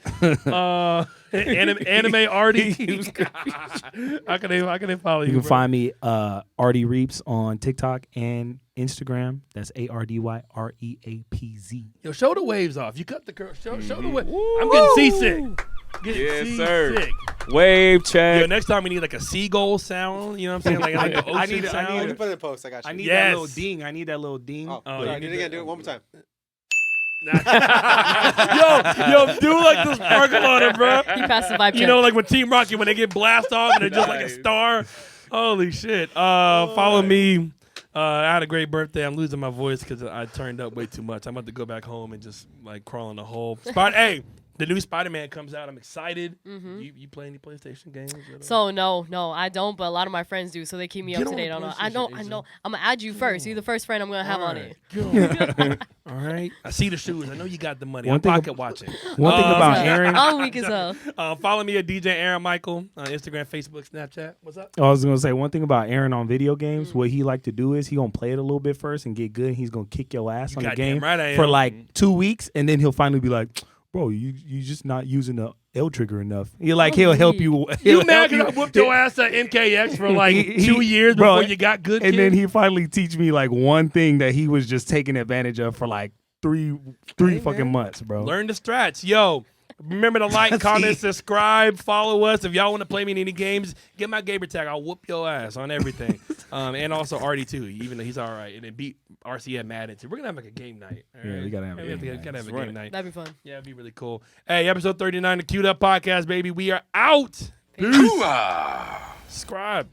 Anime Artie. How can they follow you? You can bro? find me Artie Reaps on TikTok and Instagram. That's ARDYREAPZ. Yo, show the waves off. You cut the curve. Show the wave. I'm getting seasick. Getting Yes, seasick. sir. Wave check. Yo, next time we need like a seagull sound. You know what I'm saying? Like the ocean need it, I sound. need I it. can put it in post. I got you. I need Yes. that little ding. I need that little ding. Oh, Oh, do you it need again. that. Do it one more time. yo, do like the sparkle on it, bro. He passed the vibe check. You know, like when Team Rocket, when they get blast off and they're just like a Nice. star. Holy shit. Follow me, I had a great birthday. I'm losing my voice because I turned up way too much. I'm about to go back home and just like crawl in the hole. Hey, the new Spider-Man comes out. I'm excited. You play any PlayStation games? So no, I don't. But a lot of my friends do, so they keep me up to date on it. I know. I'm gonna add you first. You're the first friend I'm gonna have on it. All right. I see the shoes. I know you got the money. One I'm thing pocket watching. One thing about Aaron, I'm weak as hell. Follow me at DJ Aaron Michael on Instagram, Facebook, Snapchat. What's up? I was gonna say one thing about Aaron on video games. What he like to do is he gonna play it a little bit first and get good. And he's gonna kick your ass on the goddamn game right I for am. like 2 weeks, and then he'll finally be like, "Bro, you just not using the L trigger enough." He'll help you. You mad because I whooped your ass at MKX for like 2 years bro, before you got good? And kid? then he finally teach me like one thing that he was just taking advantage of for like three fucking months, bro. Learn the strats. Yo, remember to like, comment, subscribe, follow us. If y'all want to play me in any games, get my gamer tag. I'll whoop your ass on everything. And also Artie too, even though he's all right. And then beat RC at Madden too. We're gonna have like a game night. All right? Yeah, we gotta have a game night. Gotta have a That's game night. That'd be fun. Yeah, it'd be really cool. Hey, episode 39 of Queued Up Podcast, baby. We are out. Peace. Subscribe.